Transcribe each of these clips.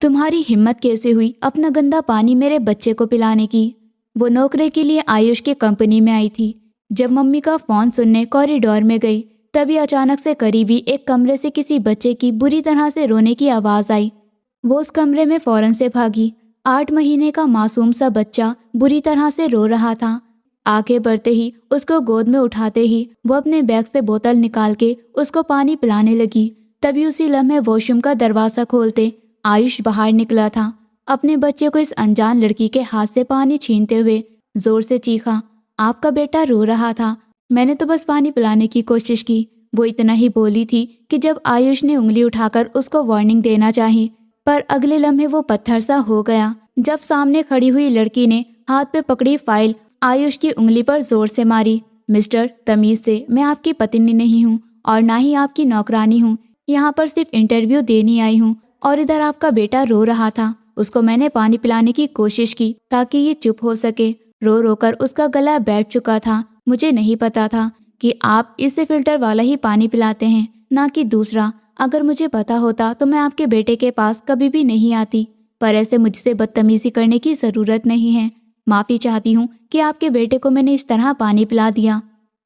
तुम्हारी हिम्मत कैसे हुई अपना गंदा पानी मेरे बच्चे को पिलाने की। वो नौकरी के लिए आयुष की कंपनी में आई थी। जब मम्मी का फोन सुनने कॉरिडोर में गई तभी अचानक से करीबी एक कमरे से किसी बच्चे की बुरी तरह से रोने की आवाज़ आई। वो उस कमरे में फौरन से भागी। 8 महीने का मासूम सा बच्चा बुरी तरह से रो रहा था। आगे बढ़ते ही उसको गोद में उठाते ही वो अपने बैग से बोतल निकाल के उसको पानी पिलाने लगी। तभी उसी लम्हे वॉशरूम का दरवाज़ा खोलते आयुष बाहर निकला था। अपने बच्चे को इस अनजान लड़की के हाथ से पानी छीनते हुए जोर से चीखा, आपका बेटा रो रहा था, मैंने तो बस पानी पिलाने की कोशिश की। वो इतना ही बोली थी कि जब आयुष ने उंगली उठाकर उसको वार्निंग देना चाही, पर अगले लम्हे वो पत्थर सा हो गया जब सामने खड़ी हुई लड़की ने हाथ पे पकड़ी फाइल आयुष की उंगली पर जोर से मारी। मिस्टर, तमीज से, मैं आपकी पत्नी नहीं हूँ और ना ही आपकी नौकरानी हूँ। यहाँ पर सिर्फ इंटरव्यू देने आई हूँ और इधर आपका बेटा रो रहा था, उसको मैंने पानी पिलाने की कोशिश की ताकि ये चुप हो सके। रो रो कर उसका गला बैठ चुका था। मुझे नहीं पता था कि आप इसे फिल्टर वाला ही पानी पिलाते हैं, ना कि दूसरा। अगर मुझे पता होता तो मैं आपके बेटे के पास कभी भी नहीं आती, पर ऐसे मुझसे बदतमीजी करने की ज़रूरत नहीं है। माफ़ी चाहती हूँ कि आपके बेटे को मैंने इस तरह पानी पिला दिया।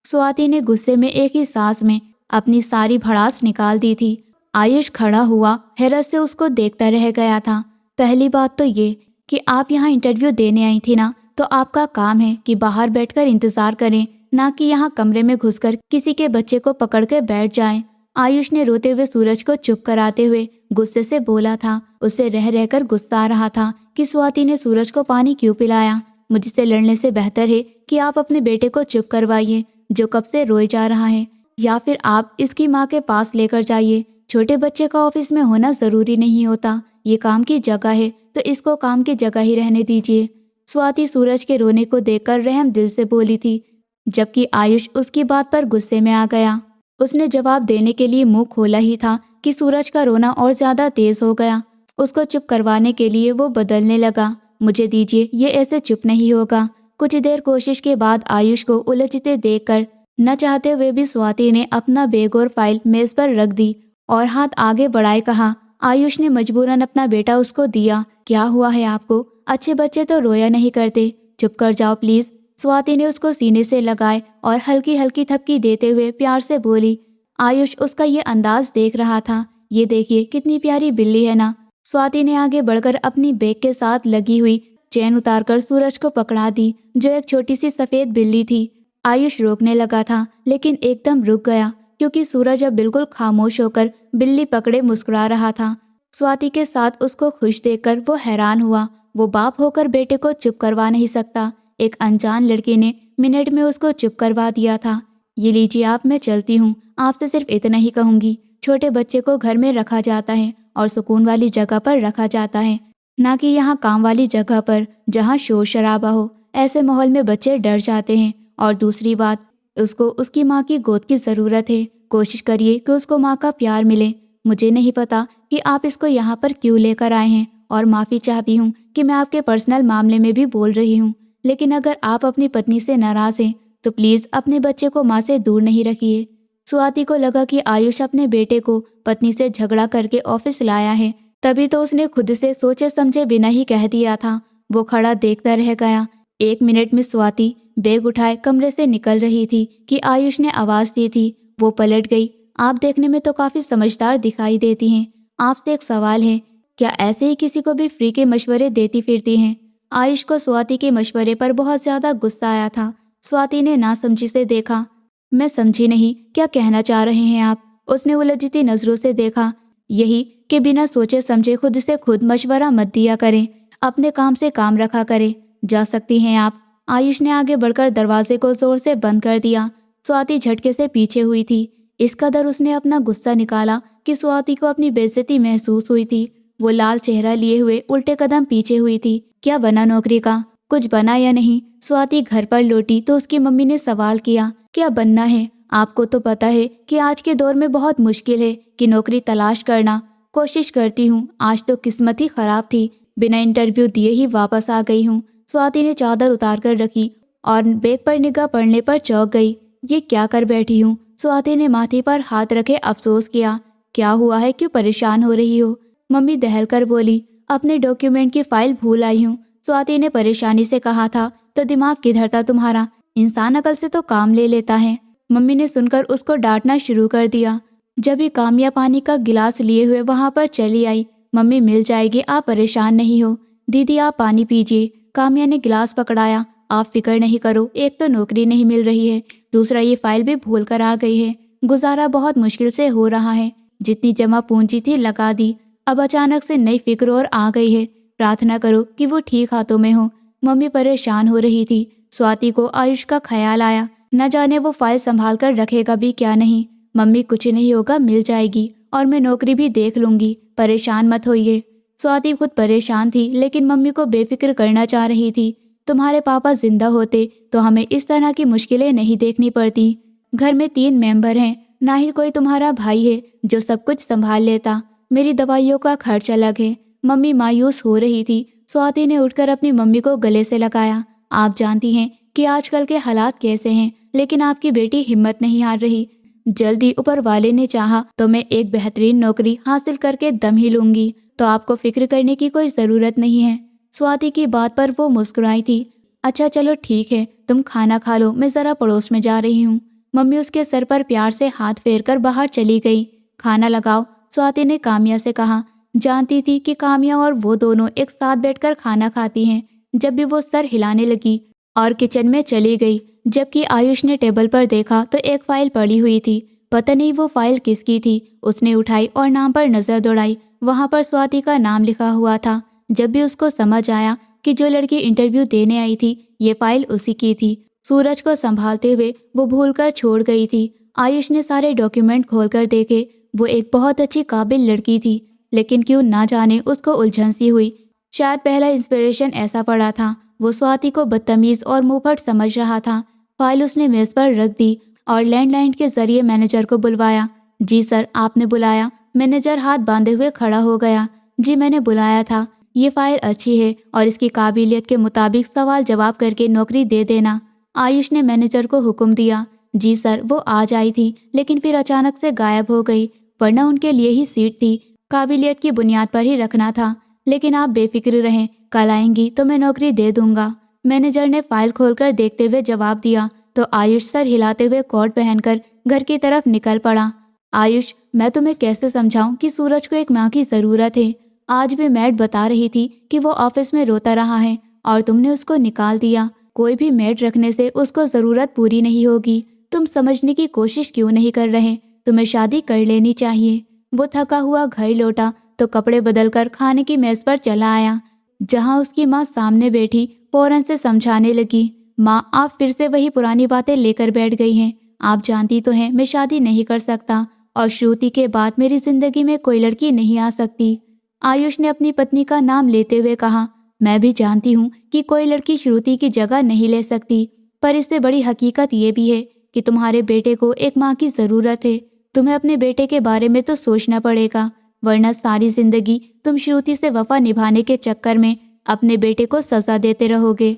स्वाति ने गुस्से में एक ही सांस में अपनी सारी भड़ास निकाल दी थी। आयुष खड़ा हुआ हैरत से उसको देखता रह गया था। पहली बात तो ये कि आप यहाँ इंटरव्यू देने आई थी ना, तो आपका काम है कि बाहर बैठकर इंतज़ार करें, ना कि यहाँ कमरे में घुसकर किसी के बच्चे को पकड़ कर बैठ जाएं। आयुष ने रोते हुए सूरज को चुप कराते हुए गुस्से से बोला था। उसे रह रहकर गुस्सा आ रहा था कि स्वाति ने सूरज को पानी क्यों पिलाया। मुझसे लड़ने से बेहतर है कि आप अपने बेटे को चुप करवाइए जो कब से रोए जा रहा है, या फिर आप इसकी माँ के पास लेकर जाइए। छोटे बच्चे का ऑफिस में होना ज़रूरी नहीं होता, ये काम की जगह है तो इसको काम की जगह ही रहने दीजिए। स्वाति सूरज के रोने को देखकर रहम दिल से बोली थी, जबकि आयुष उसकी बात पर गुस्से में आ गया। उसने जवाब देने के लिए मुंह खोला ही था कि सूरज का रोना और ज़्यादा तेज हो गया। उसको चुप करवाने के लिए वो बदलने लगा, मुझे दीजिए, ये ऐसे चुप नहीं होगा। कुछ देर कोशिश के बाद आयुष को उलझते देखकर न चाहते हुए भी स्वाति ने अपना बैग और फाइल मेज पर रख दी और हाथ आगे बढ़ाए कहा। आयुष ने मजबूरन अपना बेटा उसको दिया। क्या हुआ है आपको? अच्छे बच्चे तो रोया नहीं करते, चुप कर जाओ प्लीज। स्वाति ने उसको सीने से लगाए और हल्की हल्की थपकी देते हुए प्यार से बोली। आयुष उसका ये अंदाज देख रहा था। ये देखिए कितनी प्यारी बिल्ली है ना। स्वाति ने आगे बढ़कर अपनी बैग के साथ लगी हुई चेन उतारकर सूरज को पकड़ा दी, जो एक छोटी सी सफेद बिल्ली थी। आयुष रोकने लगा था लेकिन एकदम रुक गया क्योंकि सूरज अब बिल्कुल खामोश होकर बिल्ली पकड़े मुस्कुरा रहा था। स्वाति के साथ उसको खुश देखकर वो हैरान हुआ। वो बाप होकर बेटे को चुप करवा नहीं सकता, एक अनजान लड़की ने मिनट में उसको चुप करवा दिया था। ये लीजिए आप, मैं चलती हूँ। आपसे सिर्फ इतना ही कहूँगी, छोटे बच्चे को घर में रखा जाता है और सुकून वाली जगह पर रखा जाता है, ना कि यहाँ काम वाली जगह पर जहाँ शोर शराबा हो। ऐसे माहौल में बच्चे डर जाते हैं। और दूसरी बात, उसको उसकी माँ की गोद की ज़रूरत है। कोशिश करिए कि उसको माँ का प्यार मिले। मुझे नहीं पता कि आप इसको यहाँ पर क्यों लेकर आए हैं और माफ़ी चाहती हूँ कि मैं आपके पर्सनल मामले में भी बोल रही हूँ, लेकिन अगर आप अपनी पत्नी से नाराज़ हैं तो प्लीज़ अपने बच्चे को माँ से दूर नहीं रखिए। स्वाति को लगा कि आयुष अपने बेटे को पत्नी से झगड़ा करके ऑफिस लाया है, तभी तो उसने खुद से सोचे समझे बिना ही कह दिया था। वो खड़ा देखता रह गया। 1 मिनट में स्वाति बैग उठाए कमरे से निकल रही थी कि आयुष ने आवाज़ दी थी। वो पलट गई। आप देखने में तो काफ़ी समझदार दिखाई देती हैं। आपसे एक सवाल है, क्या ऐसे ही किसी को भी फ्री के मशवरे देती फिरती हैं? आयुष को स्वाति के मशवरे पर बहुत ज़्यादा गुस्सा आया था। स्वाति ने नासमझी से देखा। मैं समझी नहीं, क्या कहना चाह रहे हैं आप? उसने उलझती नज़रों से देखा। यही कि बिना सोचे समझे खुद से खुद मशवरा मत दिया करें, अपने काम से काम रखा करें। जा सकती हैं आप। आयुष ने आगे बढ़कर दरवाजे को जोर से बंद कर दिया। स्वाति झटके से पीछे हुई थी। इस कदर उसने अपना गुस्सा निकाला कि स्वाति को अपनी बेइज्जती महसूस हुई थी। वो लाल चेहरा लिए हुए उल्टे कदम पीछे हुई थी। क्या बना नौकरी का? कुछ बना या नहीं? स्वाति घर पर लौटी तो उसकी मम्मी ने सवाल किया, क्या बनना है? आपको तो पता है कि आज के दौर में बहुत मुश्किल है कि नौकरी तलाश करना। कोशिश करती हूँ, आज तो किस्मत ही खराब थी, बिना इंटरव्यू दिए ही वापस आ गई हूँ। स्वाति ने चादर उतार कर रखी और बैग पर निगाह पड़ने पर चौंक गई। ये क्या कर बैठी हूँ? स्वाति ने माथे पर हाथ रखे अफसोस किया। क्या हुआ है, क्यों परेशान हो रही हो? मम्मी दहल कर बोली। अपने डॉक्यूमेंट की फाइल भूल आई हूँ। स्वाति ने परेशानी से कहा था। तो दिमाग किधर था तुम्हारा? इंसान अकल से तो काम ले लेता है। मम्मी ने सुनकर उसको डांटना शुरू कर दिया। जब ही कामिया पानी का गिलास लिए हुए वहां पर चली आई। मम्मी मिल जाएगी, आप परेशान नहीं हो। दीदी आप पानी पीजिए। कामिया ने गिलास पकड़ाया। आप फिक्र नहीं करो, एक तो नौकरी नहीं मिल रही है, दूसरा ये फाइल भी भूल कर आ गई है। गुजारा बहुत मुश्किल से हो रहा है। जितनी जमा पूंजी थी लगा दी, अब अचानक से नई फिक्र और आ गई है। प्रार्थना करो कि वो ठीक हाथों में हो। मम्मी परेशान हो रही थी। स्वाति को आयुष का ख्याल आया। न जाने वो फाइल संभाल कर रखेगा भी क्या नहीं। मम्मी कुछ नहीं होगा, मिल जाएगी और मैं नौकरी भी देख लूंगी, परेशान मत होइए। स्वाति खुद परेशान थी लेकिन मम्मी को बेफिक्र करना चाह रही थी। तुम्हारे पापा जिंदा होते तो हमें इस तरह की मुश्किलें नहीं देखनी पड़ती। घर में 3 मेंबर हैं, ना ही कोई तुम्हारा भाई है जो सब कुछ संभाल लेता। मेरी दवाइयों का खर्च अलग है। मम्मी मायूस हो रही थी। स्वाति ने उठकर अपनी मम्मी को गले से लगाया। आप जानती हैं कि आजकल के हालात कैसे हैं, लेकिन आपकी बेटी हिम्मत नहीं हार रही। जल्दी ऊपर वाले ने चाहा तो मैं एक बेहतरीन नौकरी हासिल करके दम ही लूंगी, तो आपको फिक्र करने की कोई ज़रूरत नहीं है। स्वाति की बात पर वो मुस्कुराई थी। अच्छा चलो ठीक है, तुम खाना खा लो, मैं ज़रा पड़ोस में जा रही हूँ। मम्मी उसके सर पर प्यार से हाथ फेरकर बाहर चली गई। खाना लगाओ, स्वाति ने कामिया से कहा। जानती थी कि कामिया और वो दोनों एक साथ बैठकर खाना खाती हैं। जब भी वो सर हिलाने लगी और किचन में चली गई, जबकि आयुष ने टेबल पर देखा तो एक फाइल पड़ी हुई थी। पता नहीं वो फाइल किसकी थी। उसने उठाई और नाम पर नजर दौड़ाई। वहां पर स्वाति का नाम लिखा हुआ था। जब भी उसको समझ आया कि जो लड़की इंटरव्यू देने आई थी ये फाइल उसी की थी। सूरज को संभालते हुए वो भूलकर छोड़ गई थी। आयुष ने सारे डॉक्यूमेंट खोलकर देखे। वो एक बहुत अच्छी काबिल लड़की थी, लेकिन क्यों ना जाने उसको उलझन सी हुई। शायद पहला इंस्पिरेशन ऐसा पड़ा था। वो स्वाति को बदतमीज और मुंहफट समझ रहा था। फाइल उसने मेज पर रख दी और लैंडलाइन के जरिए मैनेजर को बुलवाया। जी सर, आपने बुलाया? मैनेजर हाथ बांधे हुए खड़ा हो गया। जी मैंने बुलाया था। ये फाइल अच्छी है और इसकी काबिलियत के मुताबिक सवाल जवाब करके नौकरी दे देना। आयुष ने मैनेजर को हुक्म दिया। जी सर, वो आज आई थी लेकिन फिर अचानक से गायब हो गई, वरना उनके लिए ही सीट थी। काबिलियत की बुनियाद पर ही रखना था। लेकिन आप बेफिक्र रहें, कल आएंगी तो मैं नौकरी दे दूंगा। मैनेजर ने फाइल खोलकर देखते हुए जवाब दिया तो आयुष सर हिलाते हुए कोट पहनकर घर की तरफ निकल पड़ा। आयुष, मैं तुम्हें कैसे समझाऊं कि सूरज को एक माँ की ज़रूरत है। आज भी मैड बता रही थी कि वो ऑफिस में रोता रहा है और तुमने उसको निकाल दिया। कोई भी मैड रखने से उसको ज़रूरत पूरी नहीं होगी। तुम समझने की कोशिश क्यों नहीं कर रहे? तुम्हें शादी कर लेनी चाहिए। वो थका हुआ घर लौटा तो कपड़े बदलकर खाने की मेज पर चला आया, जहाँ उसकी माँ सामने बैठी फौरन से समझाने लगी। माँ, आप फिर से वही पुरानी बातें लेकर बैठ गई हैं। आप जानती तो हैं मैं शादी नहीं कर सकता और श्रुति के बाद मेरी जिंदगी में कोई लड़की नहीं आ सकती। आयुष ने अपनी पत्नी का नाम लेते हुए कहा। मैं भी जानती हूँ कि कोई लड़की श्रुति की जगह नहीं ले सकती, पर इससे बड़ी हकीकत ये भी है कि तुम्हारे बेटे को एक माँ की ज़रूरत है। तुम्हें अपने बेटे के बारे में तो सोचना पड़ेगा, वरना सारी जिंदगी तुम श्रुति से वफा निभाने के चक्कर में अपने बेटे को सजा देते रहोगे।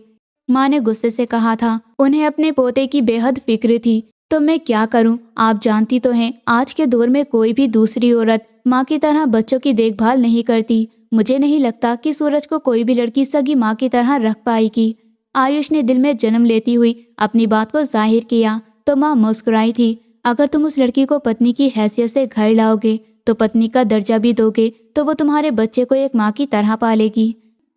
माँ ने गुस्से से कहा था। उन्हें अपने पोते की बेहद फिक्र थी। तो मैं क्या करूं? आप जानती तो हैं आज के दौर में कोई भी दूसरी औरत माँ की तरह बच्चों की देखभाल नहीं करती। मुझे नहीं लगता कि सूरज को कोई भी लड़की सगी माँ की तरह रख पाएगी। आयुष ने दिल में जन्म लेती हुई अपनी बात को जाहिर किया तो माँ मुस्कुराई थी। अगर तुम उस लड़की को पत्नी की हैसियत से घर लाओगे तो पत्नी का दर्जा भी दोगे तो वो तुम्हारे बच्चे को एक माँ की तरह पालेगी।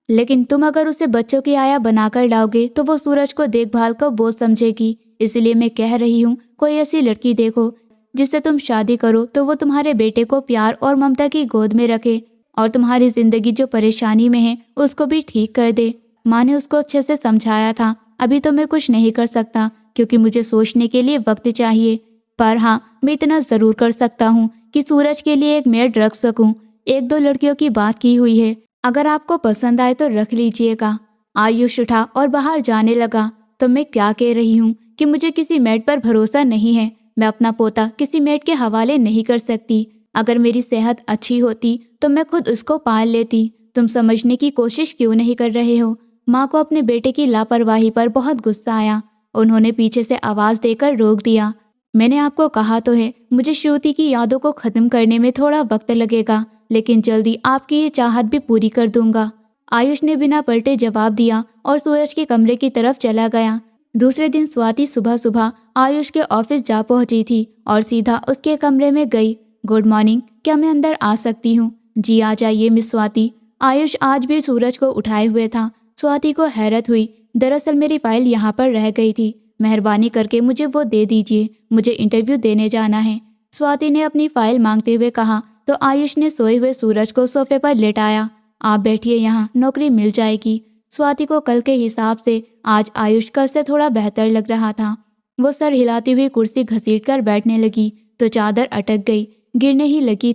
लेकिन तुम अगर उसे बच्चों की आया बनाकर लाओगे तो वो सूरज को देखभाल को बोझ समझेगी। इसलिए मैं कह रही हूँ कोई ऐसी लड़की देखो जिससे तुम शादी करो तो वो तुम्हारे बेटे को प्यार और ममता की गोद में रखे और तुम्हारी जिंदगी जो परेशानी में है उसको भी ठीक कर दे। माँ ने उसको अच्छे से समझाया था। अभी तो मैं कुछ नहीं कर सकता क्योंकि मुझे सोचने के लिए वक्त चाहिए, पर हाँ मैं इतना जरूर कर सकता हूँ कि सूरज के लिए एक मेड रख सकूँ। 1-2 लड़कियों की बात की हुई है, अगर आपको पसंद आए तो रख लीजिएगा। आयुष उठा और बाहर जाने लगा। तो मैं क्या कह रही हूँ कि मुझे किसी मेड पर भरोसा नहीं है। मैं अपना पोता किसी मेड के हवाले नहीं कर सकती। अगर मेरी सेहत अच्छी होती तो मैं खुद उसको पाल लेती। तुम समझने की कोशिश क्यों नहीं कर रहे हो? माँ को अपने बेटे की लापरवाही पर बहुत गुस्सा आया। उन्होंने पीछे से आवाज देकर रोक दिया। मैंने आपको कहा तो है मुझे श्रुति की यादों को खत्म करने में थोड़ा वक्त लगेगा, लेकिन जल्दी आपकी ये चाहत भी पूरी कर दूंगा। आयुष ने बिना पलटे जवाब दिया और सूरज के कमरे की तरफ चला गया। दूसरे दिन स्वाति सुबह सुबह आयुष के ऑफिस जा पहुंची थी और सीधा उसके कमरे में गई। गुड मॉर्निंग, क्या मैं अंदर आ सकती हूँ? जी आ जाइए मिस स्वाति। आयुष आज भी सूरज को उठाए हुए था। स्वाति को हैरत हुई। दरअसल मेरी फाइल यहाँ पर रह गई थी, मेहरबानी करके मुझे वो दे दीजिए, मुझे इंटरव्यू देने जाना है। स्वाति ने अपनी फाइल मांगते हुए कहा तो आयुष ने सोए हुए सूरज को सोफे पर लेटाया। आप बैठिए, यहाँ नौकरी मिल जाएगी। स्वाति को कल के हिसाब से आज आयुष कल से थोड़ा बेहतर लग रहा था। वो सर हिलाती हुई कुर्सी घसीटकर बैठने लगी तो चादर अटक गई। गिरने ही लगी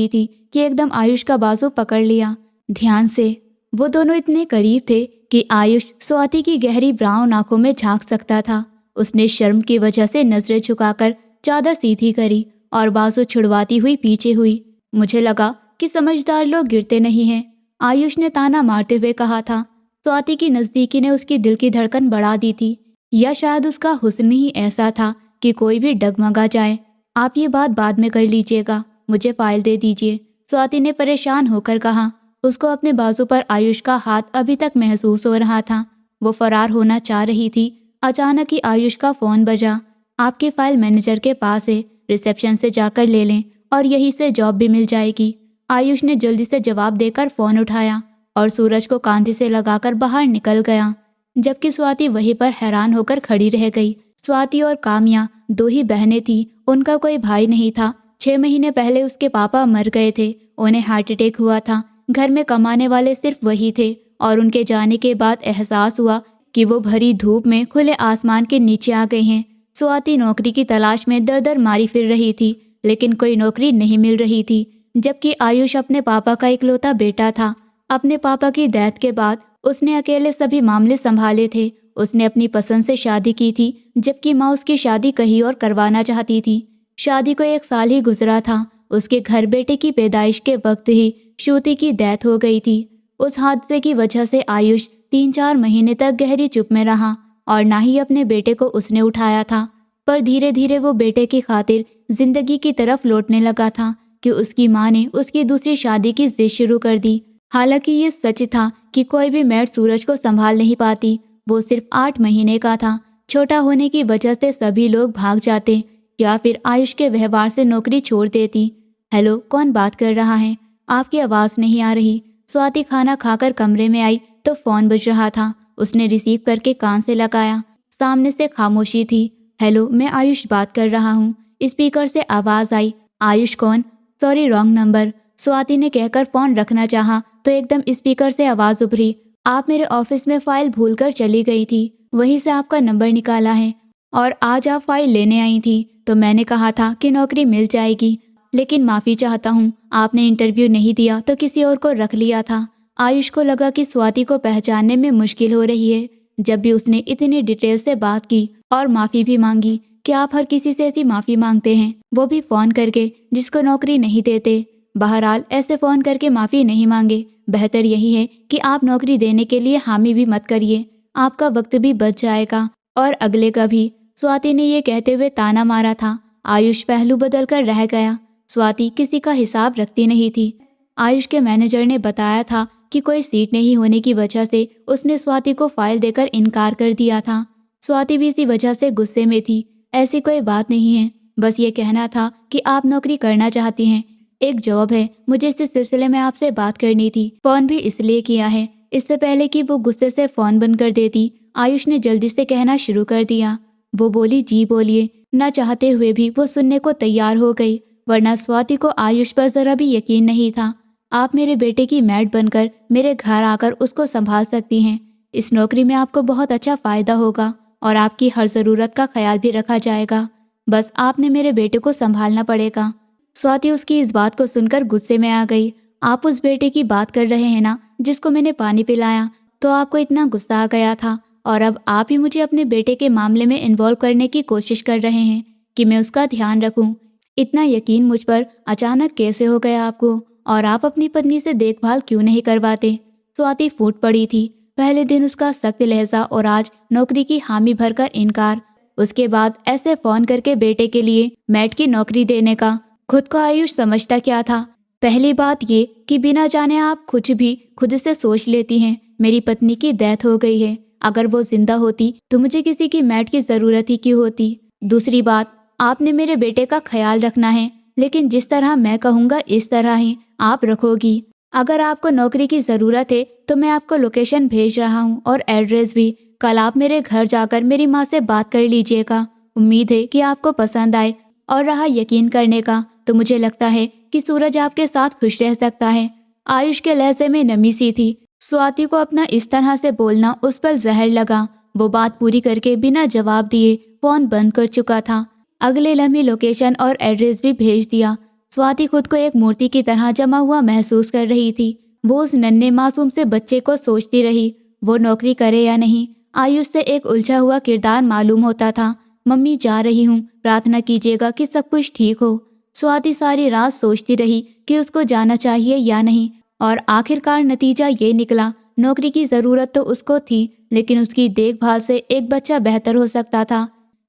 थी कि एकदम आयुष का बाजू पकड़ लिया ध्यान से। वो दोनों इतने करीब थे कि आयुष स्वाति की गहरी ब्राउन आंखों में झांक सकता था। उसने शर्म की वजह से नजरें झुकाकर चादर सीधी करी और बाजू छुड़वाती हुई पीछे हुई। मुझे लगा कि समझदार लोग गिरते नहीं हैं, आयुष ने ताना मारते हुए कहा था। स्वाति की नजदीकी ने उसकी दिल की धड़कन बढ़ा दी थी, या शायद उसका हुस्न ही ऐसा था कि कोई भी डगमगा जाए। आप ये बात बाद में कर लीजिएगा, मुझे फाइल दे दीजिए, स्वाति ने परेशान होकर कहा। उसको अपने बाजू पर आयुष का हाथ अभी तक महसूस हो रहा था। वो फरार होना चाह रही थी। अचानक ही आयुष का फोन बजा। आपकी फाइल मैनेजर के पास है, रिसेप्शन से जाकर ले लें और यहीं से जॉब भी मिल जाएगी। आयुष ने जल्दी से जवाब देकर फोन उठाया और सूरज को कांधे से लगाकर बाहर निकल गया, जबकि स्वाति वहीं पर हैरान होकर खड़ी रह गई। स्वाति और काम्या दो ही बहनें थीं, उनका कोई भाई नहीं था। 6 महीने पहले उसके पापा मर गए थे, उन्हें हार्ट अटैक हुआ था। घर में कमाने वाले सिर्फ वही थे और उनके जाने के बाद एहसास हुआ कि वो भरी धूप में खुले आसमान के नीचे आ गए हैं। स्वाति नौकरी की तलाश में दर दर मारी फिर रही थी, लेकिन कोई नौकरी नहीं मिल रही थी। जबकि आयुष अपने पापा का इकलौता बेटा था। अपने पापा की डेथ के बाद उसने अकेले सभी मामले संभाले थे। उसने अपनी पसंद से शादी की थी, जबकि माँ उसकी शादी कहीं और करवाना चाहती थी। शादी को 1 साल ही गुजरा था, उसके घर बेटे की पैदाइश के वक्त ही श्रुति की डेथ हो गई थी। उस हादसे की वजह से आयुष 3-4 महीने तक गहरी चुप में रहा और ना ही अपने बेटे को उसने उठाया था। पर धीरे धीरे वो बेटे की खातिर जिंदगी की तरफ लौटने लगा था कि उसकी माँ ने उसकी दूसरी शादी की जिद शुरू कर दी। हालांकि ये सच था कि कोई भी मेड सूरज को संभाल नहीं पाती। वो सिर्फ 8 महीने का था। छोटा होने की वजह से सभी लोग भाग जाते या फिर आयुष के व्यवहार से नौकरी छोड़ देती। हेलो, कौन बात कर रहा है? आपकी आवाज़ नहीं आ रही। स्वाति खाना खाकर कमरे में आई तो फ़ोन बज रहा था। उसने रिसीव करके कान से लगाया। सामने से खामोशी थी। हेलो, मैं आयुष बात कर रहा हूँ। स्पीकर से आवाज़ आई। आयुष कौन? Sorry, wrong number. स्वाति ने कहकर फ़ोन रखना चाहा तो एकदम स्पीकर से आवाज़ उभरी। आप मेरे ऑफिस में फ़ाइल भूलकर चली गई थी, वहीं से आपका नंबर निकाला है और आज आप फाइल लेने आई थी तो मैंने कहा था कि नौकरी मिल जाएगी, लेकिन माफ़ी चाहता हूँ, आपने इंटरव्यू नहीं दिया तो किसी और को रख लिया था। आयुष को लगा कि स्वाति को पहचानने में मुश्किल हो रही है। जब भी उसने इतनी डिटेल से बात की और माफ़ी भी मांगी कि आप हर किसी से ऐसी माफ़ी मांगते हैं, वो भी फ़ोन करके जिसको नौकरी नहीं देते। बहरहाल ऐसे फ़ोन करके माफ़ी नहीं मांगे। बेहतर यही है कि आप नौकरी देने के लिए हामी भी मत करिए, आपका वक्त भी बच जाएगा और अगले का भी। स्वाति ने ये कहते हुए ताना मारा था। आयुष पहलू बदल कर रह गया। स्वाति किसी का हिसाब रखती नहीं थी। आयुष के मैनेजर ने बताया था कि कोई सीट नहीं होने की वजह से उसने स्वाति को फाइल देकर इनकार कर दिया था। स्वाति भी इसी वजह से गुस्से में थी। ऐसी कोई बात नहीं है, बस ये कहना था कि आप नौकरी करना चाहती हैं। एक जॉब है, मुझे इस सिलसिले में आपसे बात करनी थी। फ़ोन भी इसलिए किया है, इससे पहले कि वो गुस्से से फ़ोन बंद कर देती, आयुष ने जल्दी से कहना शुरू कर दिया। वो बोली, जी बोलिए। न चाहते हुए भी वो सुनने को तैयार हो गई, वरना स्वाति को आयुष पर ज़रा भी यकीन नहीं था। आप मेरे बेटे की मैड बनकर मेरे घर आकर उसको संभाल सकती हैं। इस नौकरी में आपको बहुत अच्छा फ़ायदा होगा और आपकी हर ज़रूरत का ख्याल भी रखा जाएगा। बस आपने मेरे बेटे को संभालना पड़ेगा। स्वाति उसकी इस बात को सुनकर गुस्से में आ गई। आप उस बेटे की बात कर रहे हैं ना, जिसको मैंने पानी पिलाया, तो आपको इतना गुस्सा आ गया था और अब आप ही मुझे अपने बेटे के मामले में इन्वॉल्व करने की कोशिश कर रहे हैं कि मैं उसका ध्यान रखूं। इतना यकीन मुझ पर अचानक कैसे हो गया आपको, और आप अपनी पत्नी से देखभाल क्यों नहीं करवाते? स्वाति फूट पड़ी थी। पहले दिन उसका सख्त लहजा और आज नौकरी की हामी भरकर इनकार। उसके बाद ऐसे फ़ोन करके बेटे के लिए मैट की नौकरी देने का खुद को आयुष समझता क्या था? पहली बात ये कि बिना जाने आप कुछ भी खुद से सोच लेती हैं। मेरी पत्नी की डेथ हो गई है, अगर वो जिंदा होती तो मुझे किसी की मैट की जरूरत ही क्यों होती? दूसरी बात, आपने मेरे बेटे का ख्याल रखना है, लेकिन जिस तरह मैं कहूँगा इस तरह ही आप रखोगी। अगर आपको नौकरी की ज़रूरत है तो मैं आपको लोकेशन भेज रहा हूँ और एड्रेस भी। कल आप मेरे घर जाकर मेरी माँ से बात कर लीजिएगा। उम्मीद है कि आपको पसंद आए। और रहा यकीन करने का, तो मुझे लगता है कि सूरज आपके साथ खुश रह सकता है। आयुष के लहजे में नमी सी थी। स्वाति को अपना इस तरह से बोलना उस पर जहर लगा। वो बात पूरी करके बिना जवाब दिए फोन बंद कर चुका था। अगले लम्हे लोकेशन और एड्रेस भी भेज दिया। स्वाति खुद को एक मूर्ति की तरह जमा हुआ महसूस कर रही थी। वो उस नन्हे मासूम से बच्चे को सोचती रही, वो नौकरी करे या नहीं। आयुष से एक उलझा हुआ किरदार मालूम होता था। मम्मी जा रही हूँ, प्रार्थना कीजिएगा कि सब कुछ ठीक हो। स्वाति सारी रात सोचती रही कि उसको जाना चाहिए या नहीं, और आखिरकार नतीजा ये निकला। नौकरी की ज़रूरत तो उसको थी, लेकिन उसकी देखभाल से एक बच्चा बेहतर हो सकता था।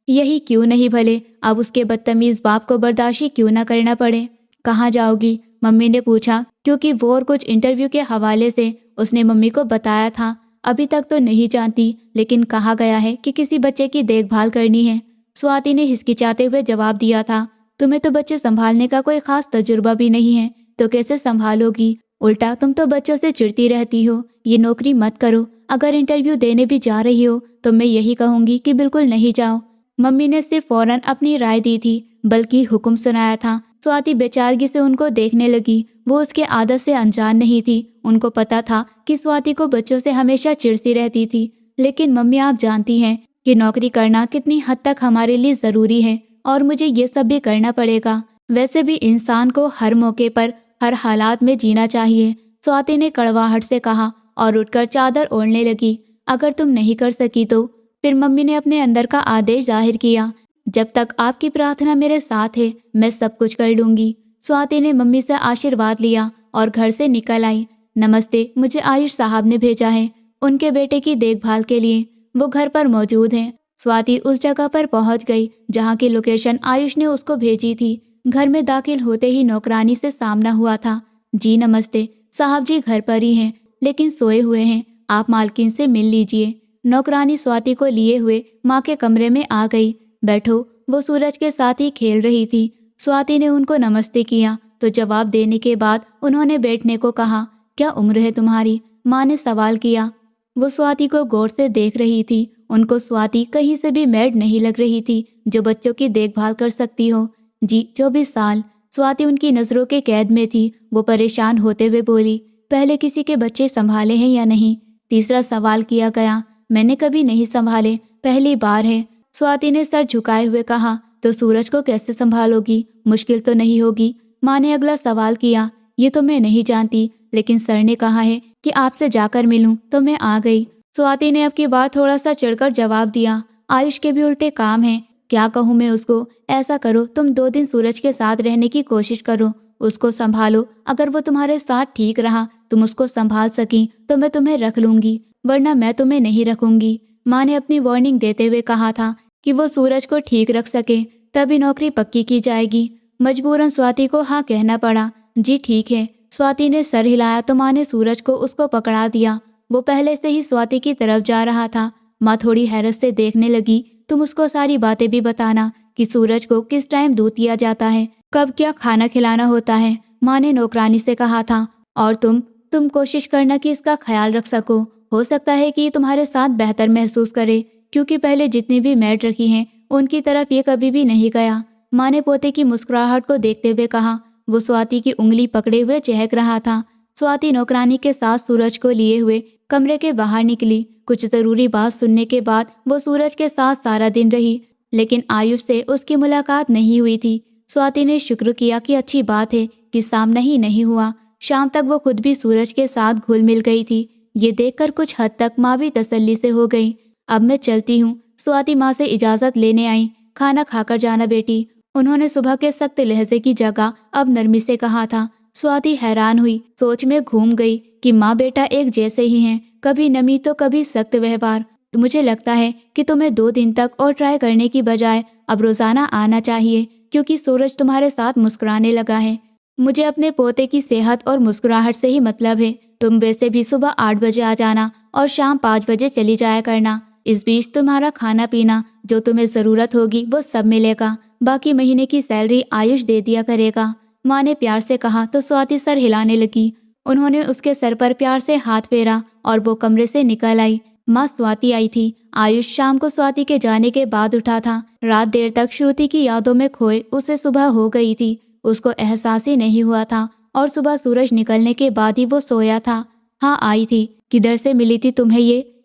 यही क्यों नहीं भले, अब उसके बदतमीज बाप को बर्दाश्त क्यों न करना पड़े। कहाँ जाओगी? मम्मी ने पूछा, क्योंकि वो और कुछ इंटरव्यू के हवाले से उसने मम्मी को बताया था। अभी तक तो नहीं जानती, लेकिन कहा गया है कि किसी बच्चे की देखभाल करनी है। स्वाति ने हिचकिचाते हुए जवाब दिया था, तुम्हें तो बच्चे संभालने का कोई खास तजुर्बा भी नहीं है, तो कैसे संभालोगी? उल्टा तुम तो बच्चों से चिढ़ती रहती हो। ये नौकरी मत करो। अगर इंटरव्यू देने भी जा रही हो तो मैं यही कहूँगी कि बिल्कुल नहीं जाओ। मम्मी ने सिर्फ फौरन अपनी राय दी थी, बल्कि हुक्म सुनाया था। स्वाति बेचारगी से उनको देखने लगी। वो उसके आदत से अनजान नहीं थी। उनको पता था कि स्वाति को बच्चों से हमेशा चिढ़ती रहती थी। लेकिन मम्मी, आप जानती हैं कि नौकरी करना कितनी हद तक हमारे लिए ज़रूरी है, और मुझे ये सब भी करना पड़ेगा। वैसे भी इंसान को हर मौके पर हर हालात में जीना चाहिए, स्वाति ने कड़वाहट से कहा और उठकर चादर ओढ़ने लगी। अगर तुम नहीं कर सकी तो? फिर मम्मी ने अपने अंदर का आदेश जाहिर किया, जब तक आपकी प्रार्थना मेरे साथ है मैं सब कुछ कर लूंगी। स्वाति ने मम्मी से आशीर्वाद लिया और घर से निकल आई। नमस्ते, मुझे आयुष साहब ने भेजा है उनके बेटे की देखभाल के लिए। वो घर पर मौजूद हैं। स्वाति उस जगह पर पहुंच गई जहां की लोकेशन आयुष ने उसको भेजी थी। घर में दाखिल होते ही नौकरानी से सामना हुआ था। जी नमस्ते, साहब जी घर पर ही हैं, लेकिन सोए हुए हैं, आप मालकिन से मिल लीजिए। नौकरानी स्वाति को लिए हुए माँ के कमरे में आ गई। बैठो। वो सूरज के साथ ही खेल रही थी। स्वाति ने उनको नमस्ते किया तो जवाब देने के बाद उन्होंने बैठने को कहा। क्या उम्र है तुम्हारी? माँ ने सवाल किया। वो स्वाति को गौर से देख रही थी। उनको स्वाति कहीं से भी मैड नहीं लग रही थी जो बच्चों की देखभाल कर सकती हो। जी 24 साल। स्वाति उनकी नजरों के कैद में थी। वो परेशान होते हुए बोली, पहले किसी के बच्चे संभाले हैं या नहीं? तीसरा सवाल किया गया। मैंने कभी नहीं संभाले, पहली बार है। स्वाति ने सर झुकाए हुए कहा। तो सूरज को कैसे संभालोगी? मुश्किल तो नहीं होगी? माँ ने अगला सवाल किया। ये तो मैं नहीं जानती, लेकिन सर ने कहा है कि आपसे जाकर मिलूं, तो मैं आ गई। स्वाति ने अब की बार थोड़ा सा चिढ़कर जवाब दिया। आयुष के भी उल्टे काम हैं, क्या कहूँ मैं उसको? ऐसा करो, तुम 2 दिन सूरज के साथ रहने की कोशिश करो, उसको संभालो। अगर वो तुम्हारे साथ ठीक रहा, तुम उसको संभाल सकी, तो मैं तुम्हें रख लूंगी, वरना मैं तुम्हें नहीं रखूंगी। माँ ने अपनी वार्निंग देते हुए कहा था कि वो सूरज को ठीक रख सके, तभी नौकरी पक्की की जाएगी। मजबूरन स्वाति को हाँ कहना पड़ा। जी ठीक है। स्वाति ने सर हिलाया तो माँ ने सूरज को उसको पकड़ा दिया। वो पहले से ही स्वाति की तरफ जा रहा था। माँ थोड़ी हैरत से देखने लगी। तुम उसको सारी बातें भी बताना कि सूरज को किस टाइम दूध दिया जाता है, कब क्या खाना खिलाना होता है, माँ ने नौकरानी से कहा था। और तुम कोशिश करना कि इसका ख्याल रख सको। हो सकता है कि तुम्हारे साथ बेहतर महसूस करे, क्योंकि पहले जितनी भी मैड रखी हैं उनकी तरफ ये कभी भी नहीं गया। माँ ने पोते की मुस्कुराहट को देखते हुए कहा। वो स्वाति की उंगली पकड़े हुए चहक रहा था। स्वाति नौकरानी के साथ सूरज को लिए हुए कमरे के बाहर निकली। कुछ जरूरी बात सुनने के बाद वो सूरज के साथ सारा दिन रही, लेकिन आयुष से उसकी मुलाकात नहीं हुई थी। स्वाति ने शुक्र किया कि अच्छी बात है कि सामना ही नहीं हुआ। शाम तक वो खुद भी सूरज के साथ घुल मिल गई थी। ये देखकर कुछ हद तक माँ भी तसल्ली से हो गई। अब मैं चलती हूँ। स्वाति माँ से इजाजत लेने आई। खाना खाकर जाना बेटी, उन्होंने सुबह के सख्त लहजे की जगह अब नरमी से कहा था। स्वाति हैरान हुई, सोच में घूम गई कि माँ बेटा एक जैसे ही हैं, कभी नमी तो कभी सख्त व्यवहार। मुझे लगता है कि तुम्हें 2 दिन तक और ट्राई करने की बजाय अब रोजाना आना चाहिए। क्योंकि सूरज तुम्हारे साथ मुस्कुराने लगा है। मुझे अपने पोते की सेहत और मुस्कुराहट से ही मतलब है। तुम वैसे भी सुबह 8 बजे आ जाना और शाम 5 बजे चली जाया करना। इस बीच तुम्हारा खाना पीना जो तुम्हें ज़रूरत होगी वो सब मिलेगा। बाकी महीने की सैलरी आयुष दे दिया करेगा। माँ ने प्यार से कहा तो स्वाति सर हिलाने लगी। उन्होंने उसके सर पर प्यार से हाथ फेरा और वो कमरे से निकल आई। माँ स्वाति आई थी। आयुष शाम को स्वाति के जाने के बाद उठा था। रात देर तक श्रुति की यादों में खोए उसे सुबह हो गई थी। उसको एहसास ही नहीं हुआ था और सुबह सूरज निकलने के बाद ही वो सोया था। हाँ आई थी। किधर से मिली थी तुम्हें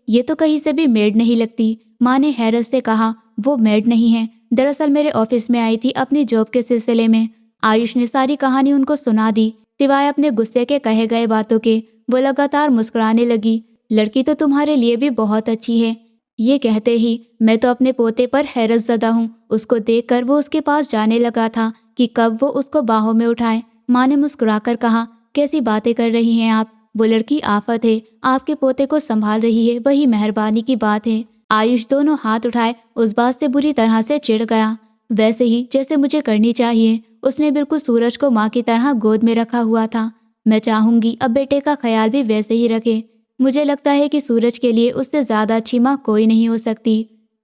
ये तो कहीं से भी मेड नहीं लगती। माँ ने हैरत से कहा वो मेड नहीं है, दरअसल मेरे ऑफिस में आई थी अपनी जॉब के सिलसिले में। आयुष ने सारी कहानी उनको सुना दी, सिवाय अपने गुस्से के कहे गए बातों के। वो लगातार मुस्कुराने लगी। लड़की तो तुम्हारे लिए भी बहुत अच्छी है। ये कहते ही मैं तो अपने पोते पर हैरत ज़दा हूँ। उसको देखकर वो उसके पास जाने लगा था कि कब वो उसको बाहों में उठाए। माँ ने मुस्कुराकर कहा कैसी बातें कर रही हैं आप, वो लड़की आफत है, आपके पोते को संभाल रही है, वही मेहरबानी की बात है। आयुष दोनों हाथ उठाए उस बात से बुरी तरह से चिढ़ गया, वैसे ही जैसे मुझे करनी चाहिए। उसने बिल्कुल सूरज को माँ की तरह गोद में रखा हुआ था। मैं चाहूंगी अब बेटे का ख्याल भी वैसे ही रखे। मुझे लगता है कि सूरज के लिए उससे ज़्यादा अच्छी माँ कोई नहीं हो सकती।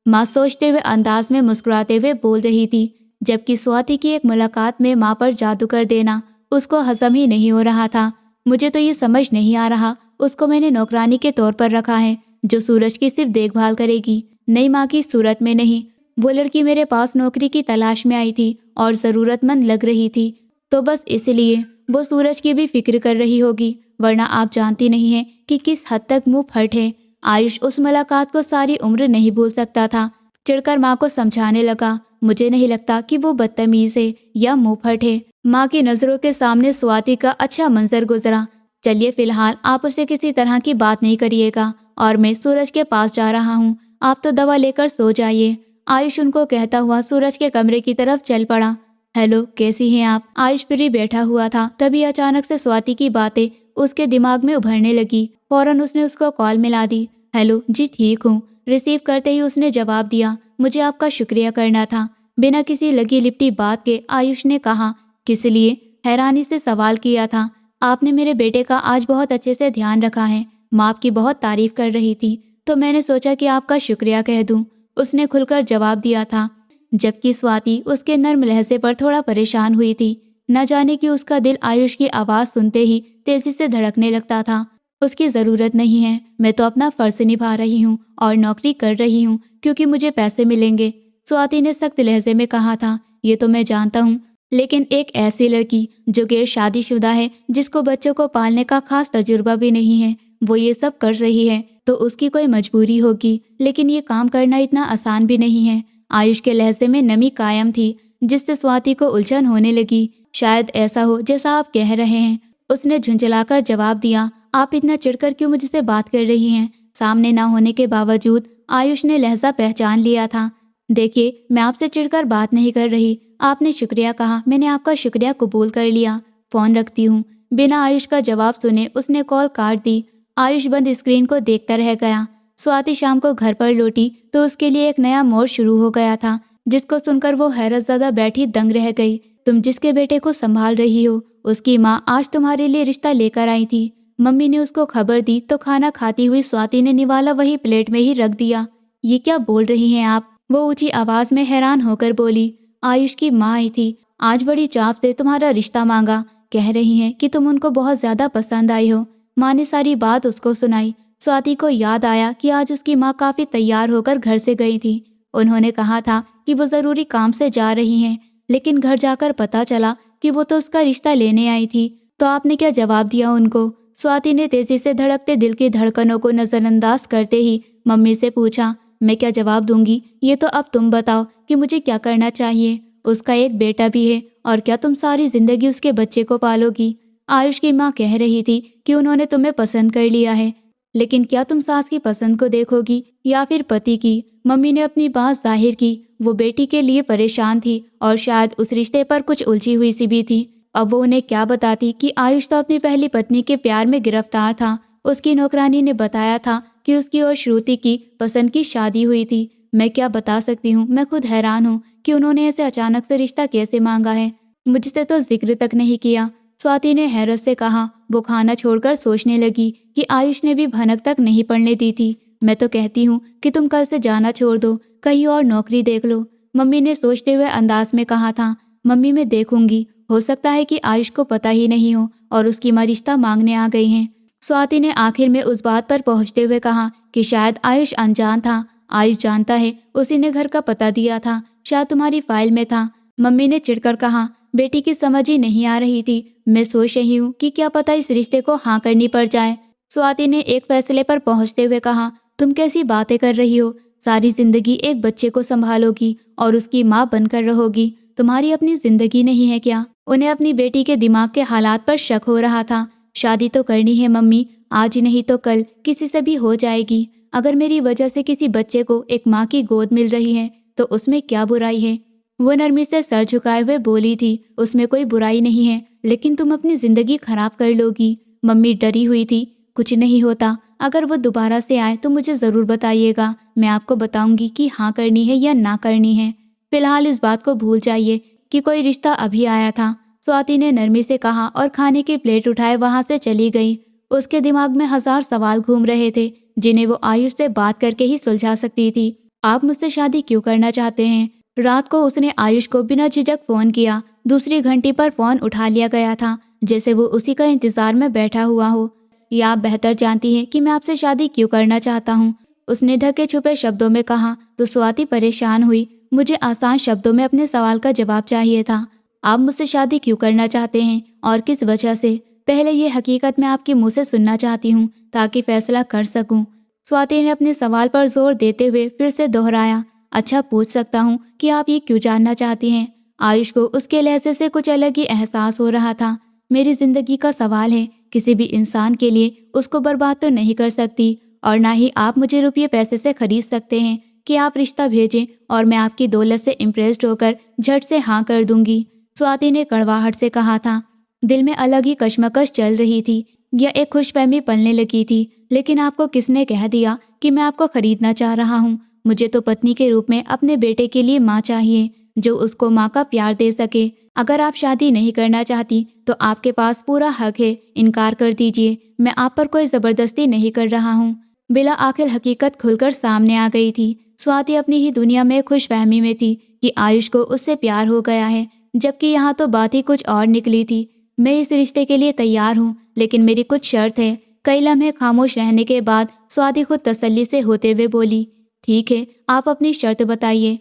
माँ सोचते हुए अंदाज में मुस्कुराते हुए बोल रही थी, जबकि स्वाति की एक मुलाकात में माँ पर जादू कर देना उसको हजम ही नहीं हो रहा था। मुझे तो ये समझ नहीं आ रहा, उसको मैंने नौकरानी के तौर पर रखा है जो सूरज की सिर्फ देखभाल करेगी, नई माँ की सूरत में नहीं। वो लड़की मेरे पास नौकरी की तलाश में आई थी और ज़रूरतमंद लग रही थी, तो बस इसलिए वो सूरज की भी फिक्र कर रही होगी, वरना आप जानती नहीं हैं कि किस हद तक मुंह फट है। आयुष उस मुलाकात को सारी उम्र नहीं भूल सकता था। चिढ़कर माँ को समझाने लगा, मुझे नहीं लगता कि वो बदतमीज है या मुंह फट है। माँ की नज़रों के सामने स्वाति का अच्छा मंजर गुजरा। चलिए फिलहाल आप उसे किसी तरह की बात नहीं करिएगा और मैं सूरज के पास जा रहा हूँ, आप तो दवा लेकर सो जाइए। आयुष उनको कहता हुआ सूरज के कमरे की तरफ चल पड़ा। हेलो, कैसी हैं आप? आयुष फ्री बैठा हुआ था, तभी अचानक से स्वाति की बातें उसके दिमाग में उभरने लगी। फौरन उसने उसको कॉल मिला दी। हेलो जी, ठीक हूँ। रिसीव करते ही उसने जवाब दिया, मुझे आपका शुक्रिया करना था। बिना किसी लगी लिपटी बात के आयुष ने कहा, किस लिए? हैरानी से सवाल किया था। आपने मेरे बेटे का आज बहुत अच्छे से ध्यान रखा है, माँ आपकी बहुत तारीफ कर रही थी, तो मैंने सोचा कि आपका शुक्रिया कह दूं, उसने खुलकर जवाब दिया था। जबकि स्वाति उसके नर्म लहजे पर थोड़ा परेशान हुई थी। न जाने कि उसका दिल आयुष की आवाज़ सुनते ही तेजी से धड़कने लगता था। उसकी ज़रूरत नहीं है, मैं तो अपना फ़र्ज निभा रही हूँ और नौकरी कर रही हूँ क्योंकि मुझे पैसे मिलेंगे, स्वाति ने सख्त लहजे में कहा था। ये तो मैं जानता हूँ, लेकिन एक ऐसी लड़की जो गैर शादीशुदा है, जिसको बच्चों को पालने का खास तजुर्बा भी नहीं है, वो ये सब कर रही है तो उसकी कोई मजबूरी होगी, लेकिन ये काम करना इतना आसान भी नहीं है। आयुष के लहजे में नमी कायम थी, जिससे स्वाति को उलझन होने लगी। शायद ऐसा हो जैसा आप कह रहे हैं, उसने झुंझलाकर जवाब दिया। आप इतना चिढ़कर क्यों मुझसे बात कर रही हैं? सामने ना होने के बावजूद आयुष ने लहजा पहचान लिया था। देखिए, मैं आपसे चिढ़कर बात नहीं कर रही, आपने शुक्रिया कहा, मैंने आपका शुक्रिया कबूल कर लिया, फ़ोन रखती हूँ। बिना आयुष का जवाब सुने उसने कॉल काट दी। आयुष बंद स्क्रीन को देखता रह गया। स्वाति शाम को घर पर लौटी तो उसके लिए एक नया मोड़ शुरू हो गया था, जिसको सुनकर वो हैरत ज़दा बैठी दंग रह गई। तुम जिसके बेटे को संभाल रही हो, उसकी माँ आज तुम्हारे लिए रिश्ता लेकर आई थी। मम्मी ने उसको खबर दी तो खाना खाती हुई स्वाति ने निवाला वही प्लेट में ही रख दिया। ये क्या बोल रही हैं आप? वो ऊंची आवाज में हैरान होकर बोली। आयुष की माँ आई थी, आज बड़ी चाव से तुम्हारा रिश्ता मांगा, कह रही हैं कि तुम उनको बहुत ज्यादा पसंद आई हो। माँ ने सारी बात उसको सुनाई। स्वाति को याद आया कि आज उसकी माँ काफी तैयार होकर घर से गई थी। उन्होंने कहा था कि वो जरूरी काम से जा रही हैं, लेकिन घर जाकर पता चला कि वो तो उसका रिश्ता लेने आई थी। तो आपने क्या जवाब दिया उनको? स्वाति ने तेजी से धड़कते दिल की धड़कनों को नजरअंदाज करते ही मम्मी से पूछा। मैं क्या जवाब दूंगी, ये तो अब तुम बताओ कि मुझे क्या करना चाहिए। उसका एक बेटा भी है, और क्या तुम सारी जिंदगी उसके बच्चे को पालोगी? आयुष की माँ कह रही थी कि उन्होंने तुम्हें पसंद कर लिया है, लेकिन क्या तुम सास की पसंद को देखोगी या फिर पति की? मम्मी ने अपनी बात जाहिर की। वो बेटी के लिए परेशान थी और शायद उस रिश्ते पर कुछ उलझी हुई सी भी थी। अब वो उन्हें क्या बताती कि आयुष तो अपनी पहली पत्नी के प्यार में गिरफ्तार था। उसकी नौकरानी ने बताया था कि उसकी और श्रुति की पसंद की शादी हुई थी। मैं क्या बता सकती हूँ, मैं खुद हैरान हूँ कि उन्होंने ऐसे अचानक से रिश्ता कैसे मांगा है। मुझसे तो जिक्र तक नहीं किया। स्वाति ने हैरत से कहा। वो खाना छोड़कर सोचने लगी कि आयुष ने भी भनक तक नहीं पड़ने दी थी। मैं तो कहती हूँ कि तुम कल से जाना छोड़ दो, कहीं और नौकरी देख लो, मम्मी ने सोचते हुए अंदाज में कहा था। मम्मी मैं देखूंगी, हो सकता है कि आयुष को पता ही नहीं हो और उसकी माँ रिश्ता मांगने आ गई हैं। स्वाति ने आखिर में उस बात पर पहुंचते हुए कहा कि शायद आयुष अनजान था। आयुष जानता है, उसी ने घर का पता दिया था, शायद तुम्हारी फाइल में था। मम्मी ने चिढ़कर कहा। बेटी की समझ ही नहीं आ रही थी। मैं सोच रही हूँ कि क्या पता इस रिश्ते को हाँ करनी पड़ जाए। स्वाति ने एक फैसले पर पहुंचते हुए कहा। तुम कैसी बातें कर रही हो? सारी जिंदगी एक बच्चे को संभालोगी और उसकी माँ बनकर रहोगी। तुम्हारी अपनी जिंदगी नहीं है क्या? उन्हें अपनी बेटी के दिमाग के हालात पर शक हो रहा था। शादी तो करनी है मम्मी, आज नहीं तो कल किसी से भी हो जाएगी। अगर मेरी वजह से किसी बच्चे को एक माँ की गोद मिल रही है तो उसमें क्या बुराई है? वो नरमी से सर झुकाए हुए बोली थी। उसमें कोई बुराई नहीं है, लेकिन तुम अपनी जिंदगी खराब कर लोगी। मम्मी डरी हुई थी। कुछ नहीं होता, अगर वो दोबारा से आए तो मुझे जरूर बताइएगा। मैं आपको बताऊंगी कि हाँ करनी है या ना करनी है। फिलहाल इस बात को भूल जाइए कि कोई रिश्ता अभी आया था, स्वाति ने नरमी से कहा और खाने की प्लेट उठाए वहां से चली गई। उसके दिमाग में हजार सवाल घूम रहे थे जिन्हें वो आयुष से बात करके ही सुलझा सकती थी। आप मुझसे शादी क्यों करना चाहते हैं? रात को उसने आयुष को बिना झिझक फोन किया। दूसरी घंटी पर फोन उठा लिया गया था, जैसे वो उसी का इंतजार में बैठा हुआ हो। या आप बेहतर जानती हैं कि मैं आपसे शादी क्यों करना चाहता हूँ, उसने ढके छुपे शब्दों में कहा। तो स्वाति परेशान हुई। मुझे आसान शब्दों में अपने सवाल का जवाब चाहिए था। आप मुझसे शादी क्यों करना चाहते हैं और किस वजह से? पहले ये हकीकत मैं आपके मुंह से सुनना चाहती हूँ ताकि फैसला कर सकूं। स्वाति ने अपने सवाल पर जोर देते हुए फिर से दोहराया। अच्छा, पूछ सकता हूँ कि आप ये क्यों जानना चाहती हैं? आयुष को उसके लहजे से कुछ अलग ही एहसास हो रहा था। मेरी जिंदगी का सवाल है, किसी भी इंसान के लिए उसको बर्बाद तो नहीं कर सकती और ना ही आप मुझे रुपये पैसे से खरीद सकते हैं कि आप रिश्ता भेजें और मैं आपकी दौलत से इम्प्रेस्ड होकर झट से हाँ कर दूंगी। स्वाति ने कड़वाहट से कहा था। दिल में अलग ही कश्मकश चल रही थी। यह एक खुशफहमी पलने लगी थी। लेकिन आपको किसने कह दिया कि मैं आपको खरीदना चाह रहा हूँ? मुझे तो पत्नी के रूप में अपने बेटे के लिए माँ चाहिए जो उसको माँ का प्यार दे सके। अगर आप शादी नहीं करना चाहती तो आपके पास पूरा हक है, इनकार कर दीजिए। मैं आप पर कोई जबरदस्ती नहीं कर रहा हूँ। बिला आखिर हकीकत खुलकर सामने आ गई थी। स्वाति अपनी ही दुनिया में खुशफहमी में थी कि आयुष को उससे प्यार हो गया है, जबकि यहाँ तो बात ही कुछ और निकली थी। मैं इस रिश्ते के लिए तैयार हूँ, लेकिन मेरी कुछ शर्त है। कई लम्हे खामोश रहने के बाद स्वाति खुद तसल्ली से होते हुए बोली। ठीक है, आप अपनी शर्त बताइए।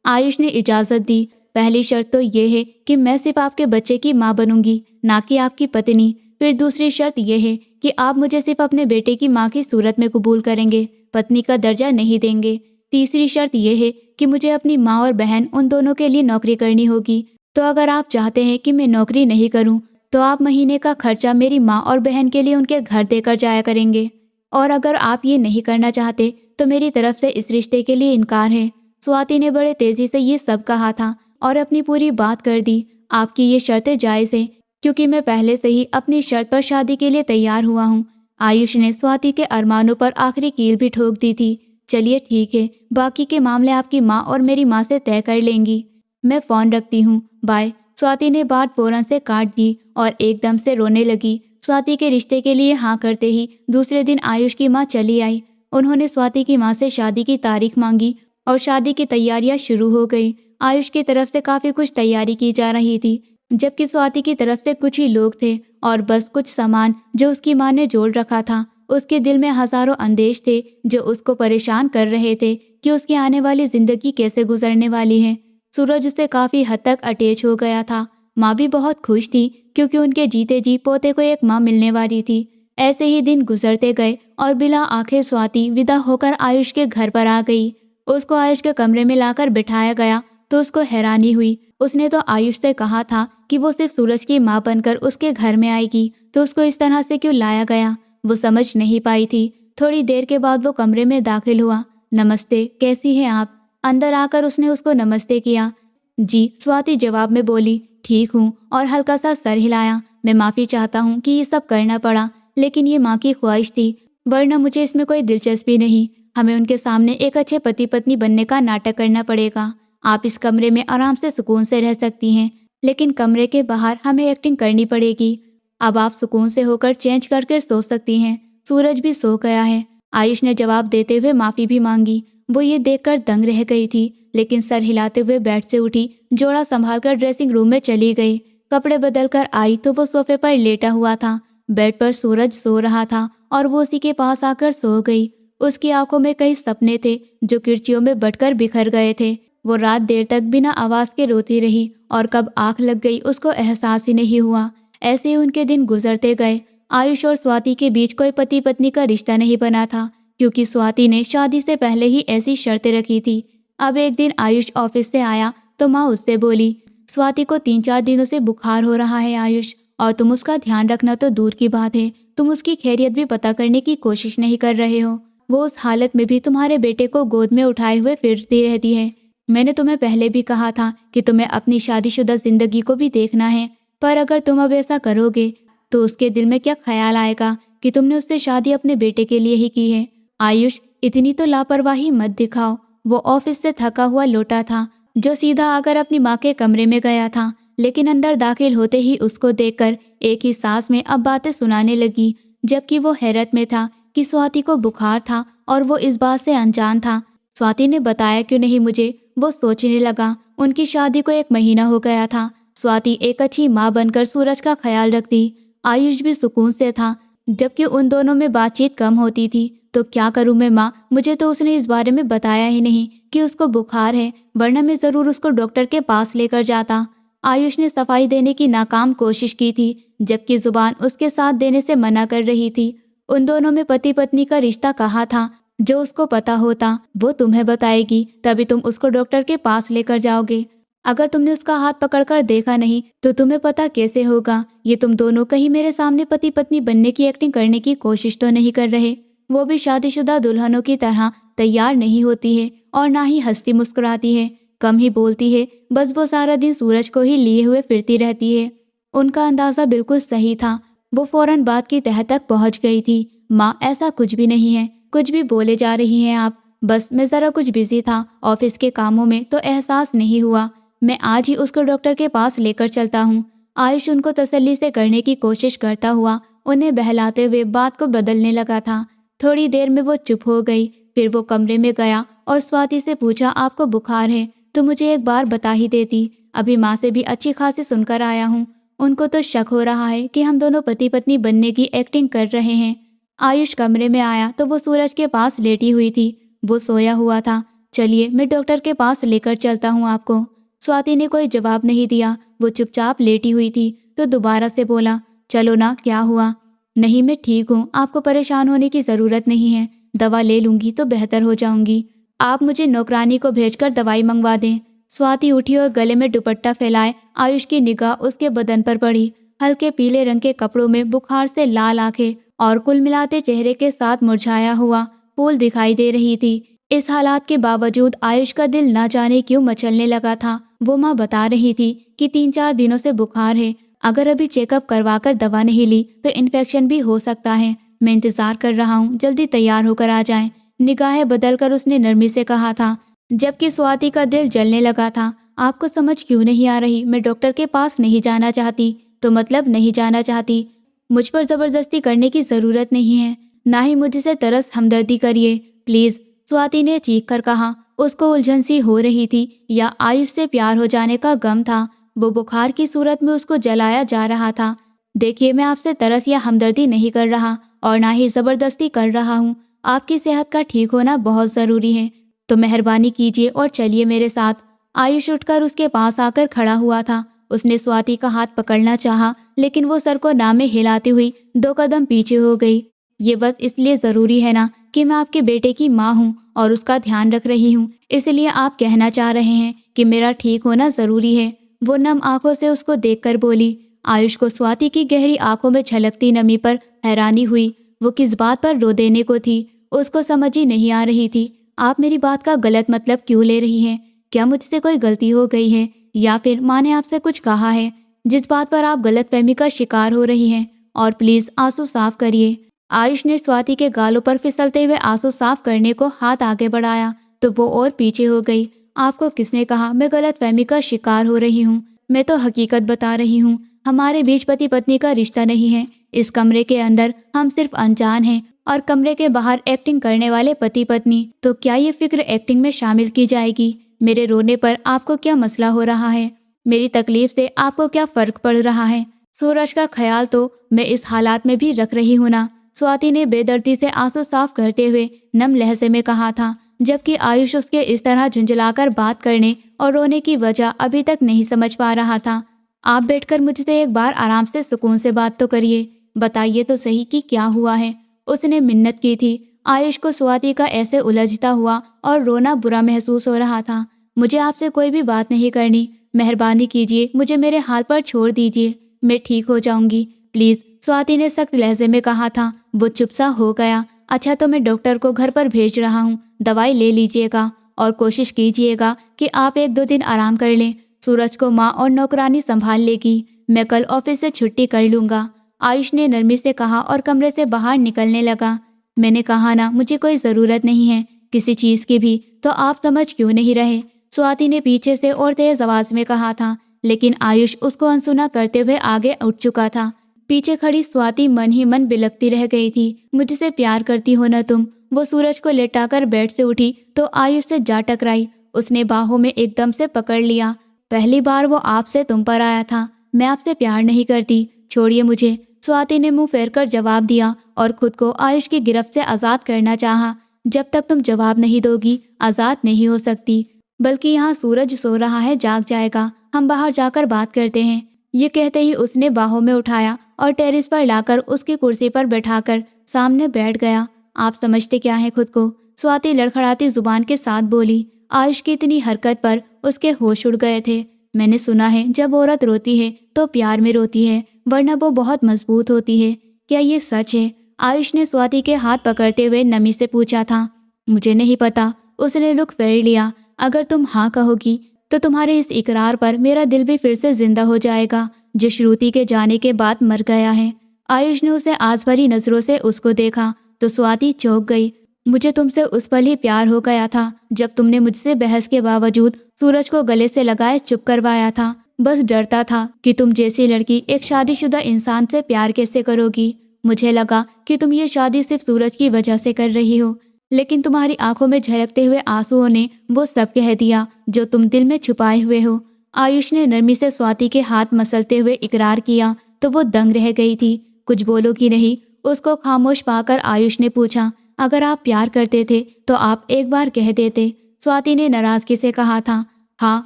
आयुष ने इजाजत दी। पहली शर्त तो ये है कि मैं सिर्फ आपके बच्चे की माँ बनूंगी, ना कि आपकी पत्नी। फिर दूसरी शर्त यह है कि आप मुझे सिर्फ अपने बेटे की माँ की सूरत में कबूल करेंगे, पत्नी का दर्जा नहीं देंगे। तीसरी शर्त यह है कि मुझे अपनी माँ और बहन उन दोनों के लिए नौकरी करनी होगी। तो अगर आप चाहते हैं कि मैं नौकरी नहीं करूं, तो आप महीने का खर्चा मेरी माँ और बहन के लिए उनके घर देकर जाया करेंगे। और अगर आप ये नहीं करना चाहते तो मेरी तरफ से इस रिश्ते के लिए इनकार है। स्वाति ने बड़े तेजी से ये सब कहा था और अपनी पूरी बात कर दी। आपकी ये शर्तें जायज़ हैं क्योंकि मैं पहले से ही अपनी शर्त पर शादी के लिए तैयार हुआ हूँ। आयुष ने स्वाति के अरमानों पर आखिरी कील भी ठोक दी थी। चलिए ठीक है, बाकी के मामले आपकी माँ और मेरी माँ से तय कर लेंगी। मैं फ़ोन रखती हूँ, बाय। स्वाति ने बात फौरन से काट दी और एकदम से रोने लगी। स्वाति के रिश्ते के लिए हाँ करते ही दूसरे दिन आयुष की माँ चली आई। उन्होंने स्वाति की माँ से शादी की तारीख मांगी और शादी की तैयारियां शुरू हो गई। आयुष की तरफ से काफ़ी कुछ तैयारी की जा रही थी, जबकि स्वाति की तरफ से कुछ ही लोग थे और बस कुछ सामान जो उसकी माँ ने जोड़ रखा था। उसके दिल में हजारों अंदेश थे जो उसको परेशान कर रहे थे कि उसकी आने वाली जिंदगी कैसे गुजरने वाली है। सूरज उससे काफ़ी हद तक अटैच हो गया था। माँ भी बहुत खुश थी क्योंकि उनके जीते जी पोते को एक माँ मिलने वाली थी। ऐसे ही दिन गुजरते गए और बिला आखिर स्वाति विदा होकर आयुष के घर पर आ गई। उसको आयुष के कमरे में लाकर बिठाया गया तो उसको हैरानी हुई। उसने तो आयुष से कहा था कि वो सिर्फ सूरज की माँ बनकर उसके घर में आएगी, तो उसको इस तरह से क्यों लाया गया, वो समझ नहीं पाई थी। थोड़ी देर के बाद वो कमरे में दाखिल हुआ। नमस्ते, कैसी हैं आप? अंदर आकर उसने उसको नमस्ते किया। जी, स्वाति जवाब में बोली। ठीक हूँ, और हल्का सा सर हिलाया। मैं माफ़ी चाहता हूँ कि ये सब करना पड़ा, लेकिन ये माँ की ख्वाहिश थी, वरना मुझे इसमें कोई दिलचस्पी नहीं। हमें उनके सामने एक अच्छे पति पत्नी बनने का नाटक करना पड़ेगा। आप इस कमरे में आराम से सुकून से रह सकती हैं, लेकिन कमरे के बाहर हमें एक्टिंग करनी पड़ेगी। अब आप सुकून से होकर चेंज करके सो सकती हैं। सूरज भी सो गया है। आयुष ने जवाब देते हुए माफ़ी भी मांगी। वो ये देखकर दंग रह गई थी, लेकिन सर हिलाते हुए बेड से उठी, जोड़ा संभालकर ड्रेसिंग रूम में चली गई। कपड़े बदल कर आई तो वो सोफे पर लेटा हुआ था। बेड पर सूरज सो रहा था और वो उसी के पास आकर सो गई। उसकी आंखों में कई सपने थे जो किरचियों में बटकर बिखर गए थे। वो रात देर तक बिना आवाज़ के रोती रही और कब आंख लग गई उसको एहसास ही नहीं हुआ। ऐसे ही उनके दिन गुजरते गए। आयुष और स्वाति के बीच कोई पति पत्नी का रिश्ता नहीं बना था, क्योंकि स्वाति ने शादी से पहले ही ऐसी शर्तें रखी थी। अब एक दिन आयुष ऑफिस से आया तो माँ उससे बोली, स्वाति को 3-4 दिनों से बुखार हो रहा है आयुष, और तुम उसका ध्यान रखना तो दूर की बात है, तुम उसकी खैरियत भी पता करने की कोशिश नहीं कर रहे हो। वो उस हालत में भी तुम्हारे बेटे को गोद में उठाए हुए फिरती रहती है। मैंने तुम्हें पहले भी कहा था कि तुम्हें अपनी शादीशुदा जिंदगी को भी देखना है, पर अगर तुम अब ऐसा करोगे तो उसके दिल में क्या ख्याल आएगा कि तुमने उससे शादी अपने बेटे के लिए ही की है। आयुष, इतनी तो लापरवाही मत दिखाओ। वो ऑफिस से थका हुआ लौटा था, जो सीधा आकर अपनी माँ के कमरे में गया था, लेकिन अंदर दाखिल होते ही उसको देखकर एक ही सांस में अब बातें सुनाने लगी, जबकि वो हैरत में था कि स्वाति को बुखार था और वो इस बात से अनजान था। स्वाति ने बताया क्यों नहीं मुझे? वो सोचने लगा। उनकी शादी को 1 महीना हो गया था। स्वाति एक अच्छी माँ बनकर सूरज का ख्याल रखती। आयुष भी सुकून से था, जबकि उन दोनों में बातचीत कम होती थी। तो क्या करूं मैं माँ? मुझे तो उसने इस बारे में बताया ही नहीं कि उसको बुखार है, वरना मैं ज़रूर उसको डॉक्टर के पास लेकर जाता। आयुष ने सफाई देने की नाकाम कोशिश की थी, जबकि जुबान उसके साथ देने से मना कर रही थी। उन दोनों में पति पत्नी का रिश्ता कहाँ था? जो उसको पता होता वो तुम्हें बताएगी, तभी तुम उसको डॉक्टर के पास लेकर जाओगे। अगर तुमने उसका हाथ पकड़कर देखा नहीं तो तुम्हें पता कैसे होगा? ये तुम दोनों कहीं मेरे सामने पति पत्नी बनने की एक्टिंग करने की कोशिश तो नहीं कर रहे? वो भी शादीशुदा दुल्हनों की तरह तैयार नहीं होती है और ना ही हंसती मुस्कुराती है, कम ही बोलती है। बस वो सारा दिन सूरज को ही लिए हुए फिरती रहती है। उनका अंदाज़ा बिल्कुल सही था। वो फौरन बात की तह तक पहुंच गई थी। माँ, ऐसा कुछ भी नहीं है, कुछ भी बोले जा रही हैं आप। बस मैं ज़रा कुछ बिजी था ऑफिस के कामों में, तो एहसास नहीं हुआ। मैं आज ही उसको डॉक्टर के पास लेकर चलता हूँ। आयुष उनको तसल्ली से करने की कोशिश करता हुआ उन्हें बहलाते हुए बात को बदलने लगा था। थोड़ी देर में वो चुप हो गई। फिर वो कमरे में गया और स्वाति से पूछा, आपको बुखार है तो मुझे एक बार बता ही देती। अभी माँ से भी अच्छी खासी सुनकर आया हूँ। उनको तो शक हो रहा है कि हम दोनों पति पत्नी बनने की एक्टिंग कर रहे हैं। आयुष कमरे में आया तो वो सूरज के पास लेटी हुई थी। वो सोया हुआ था। चलिए, मैं डॉक्टर के पास लेकर चलता हूँ आपको। स्वाति ने कोई जवाब नहीं दिया। वो चुपचाप लेटी हुई थी तो दोबारा से बोला, चलो ना, क्या हुआ? नहीं, मैं ठीक हूँ, आपको परेशान होने की ज़रूरत नहीं है। दवा ले लूँगी तो बेहतर हो जाऊँगी। आप मुझे नौकरानी को भेजकर दवाई मंगवा दें। स्वाति उठी और गले में दुपट्टा फैलाए आयुष की निगाह उसके बदन पर पड़ी। हल्के पीले रंग के कपड़ों में बुखार से लाल आंखें और कुल मिलाते चेहरे के साथ मुरझाया हुआ फूल दिखाई दे रही थी। इस हालात के बावजूद आयुष का दिल ना जाने क्यों मचलने लगा था। वो माँ बता रही थी कि 3-4 दिनों से बुखार है। अगर अभी चेकअप करवाकर दवा नहीं ली तो इन्फेक्शन भी हो सकता है। मैं इंतजार कर रहा हूँ, जल्दी तैयार होकर आ जाएं। निगाहें बदलकर उसने नरमी से कहा था, जबकि स्वाति का दिल जलने लगा था। आपको समझ क्यों नहीं आ रही? मैं डॉक्टर के पास नहीं जाना चाहती। तो मतलब नहीं जाना चाहती? मुझ पर जबरदस्ती करने की जरूरत नहीं है, ना ही मुझसे तरस हमदर्दी करिए प्लीज। स्वाति ने चीख कर कहा। उसको उलझन सी हो रही थी, या आयुष से प्यार हो जाने का गम था। वो बुखार की सूरत में उसको जलाया जा रहा था। देखिए, मैं आपसे तरस या हमदर्दी नहीं कर रहा और ना ही जबरदस्ती कर रहा हूँ। आपकी सेहत का ठीक होना बहुत जरूरी है, तो मेहरबानी कीजिए और चलिए मेरे साथ। आयुष उठकर उसके पास आकर खड़ा हुआ था। उसने स्वाति का हाथ पकड़ना चाहा, लेकिन वो सर को ना में हिलाती हुई 2 कदम पीछे हो गई। ये बस इसलिए ज़रूरी है ना कि मैं आपके बेटे की माँ हूँ और उसका ध्यान रख रही हूँ, इसलिए आप कहना चाह रहे हैं कि मेरा ठीक होना ज़रूरी है? वो नम आंखों से उसको देखकर बोली। आयुष को स्वाति की गहरी आंखों में झलकती नमी पर हैरानी हुई। वो किस बात पर रो देने को थी उसको समझ ही नहीं आ रही थी। आप मेरी बात का गलत मतलब क्यों ले रही हैं? क्या मुझसे कोई गलती हो गई है, या फिर माँ ने आपसे कुछ कहा है जिस बात पर आप गलतफहमी का शिकार हो रही हैं? और प्लीज़ आंसू साफ करिए। आयुष ने स्वाति के गालों पर फिसलते हुए आंसू साफ करने को हाथ आगे बढ़ाया तो वो और पीछे हो गई। आपको किसने कहा मैं गलतफहमी का शिकार हो रही हूँ? मैं तो हकीकत बता रही हूँ। हमारे बीच पति पत्नी का रिश्ता नहीं है। इस कमरे के अंदर हम सिर्फ अनजान हैं और कमरे के बाहर एक्टिंग करने वाले पति पत्नी। तो क्या ये फिक्र एक्टिंग में शामिल की जाएगी? मेरे रोने पर आपको क्या मसला हो रहा है? मेरी तकलीफ से आपको क्या फर्क पड़ रहा है? सूरज का ख्याल तो मैं इस हालात में भी रख रही हूँ ना, स्वाति ने बेदर्दी से आंसू साफ करते हुए नम लहजे में कहा था, जबकि आयुष उसके इस तरह झुंझलाकर बात करने और रोने की वजह अभी तक नहीं समझ पा रहा था। आप बैठकर मुझसे एक बार आराम से सुकून से बात तो करिए, बताइए तो सही कि क्या हुआ है। उसने मिन्नत की थी। आयुष को स्वाति का ऐसे उलझता हुआ और रोना बुरा महसूस हो रहा था। मुझे आपसे कोई भी बात नहीं करनी, मेहरबानी कीजिए, मुझे मेरे हाल पर छोड़ दीजिए, मैं ठीक हो जाऊंगी प्लीज, स्वाति ने सख्त लहजे में कहा था। वो चुप सा हो गया। अच्छा तो मैं डॉक्टर को घर पर भेज रहा हूँ, दवाई ले लीजिएगा और कोशिश कीजिएगा कि आप 1-2 दिन आराम कर लें। सूरज को माँ और नौकरानी संभाल लेगी, मैं कल ऑफिस से छुट्टी कर लूँगा, आयुष ने नरमी से कहा और कमरे से बाहर निकलने लगा। मैंने कहा ना, मुझे कोई ज़रूरत नहीं है किसी चीज़ की भी, तो आप समझ क्यों नहीं रहे? स्वाति ने पीछे से और तेज आवाज में कहा था, लेकिन आयुष उसको अनसुना करते हुए आगे उठ चुका था। पीछे खड़ी स्वाति मन ही मन बिलखती रह गई थी। मुझसे प्यार करती हो ना तुम? वो सूरज को लेटाकर बेड से उठी तो आयुष से जा टकराई। उसने बाहों में एकदम से पकड़ लिया। पहली बार वो आपसे तुम पर आया था। मैं आपसे प्यार नहीं करती, छोड़िए मुझे, स्वाति ने मुंह फेरकर जवाब दिया और खुद को आयुष की गिरफ्त से आज़ाद करना चाहा। जब तक तुम जवाब नहीं दोगी आज़ाद नहीं हो सकती, बल्कि यहाँ सूरज सो रहा है, जाग जाएगा, हम बाहर जाकर बात करते हैं। ये कहते ही उसने बाहों में उठाया और टेरिस पर लाकर उसकी कुर्सी पर बैठाकर सामने बैठ गया। आप समझते क्या है खुद को? स्वाति लड़खड़ाती जुबान के साथ बोली। आयुष की इतनी हरकत पर उसके होश उड़ गए थे। मैंने सुना है जब औरत रोती है तो प्यार में रोती है, वरना वो बहुत मजबूत होती है। क्या ये सच है? आयुष ने स्वाति के हाथ पकड़ते हुए नमी से पूछा था। मुझे नहीं पता, उसने रुख फेर लिया। अगर तुम हाँ कहोगी तो तुम्हारे इस इकरार पर मेरा दिल भी फिर से जिंदा हो जाएगा, जो श्रुति के जाने के बाद मर गया है। आयुष ने उसे आस भरी नजरों से उसको देखा तो स्वाति चौंक गई। मुझे तुमसे उस पल ही प्यार हो गया था जब तुमने मुझसे बहस के बावजूद सूरज को गले से लगाए चुप करवाया था। बस डरता था कि तुम जैसी लड़की एक शादीशुदा इंसान से प्यार कैसे करोगी। मुझे लगा कि तुम ये शादी सिर्फ सूरज की वजह से कर रही हो, लेकिन तुम्हारी आंखों में झलकते हुए आंसुओं ने वो सब कह दिया जो तुम दिल में छुपाए हुए हो। आयुष ने नरमी से स्वाति के हाथ मसलते हुए इकरार किया तो वो दंग रह गई थी। कुछ बोलोगी नहीं? उसको खामोश पाकर आयुष ने पूछा। अगर आप प्यार करते थे तो आप एक बार कह देते, स्वाति ने नाराजगी से कहा था। हाँ,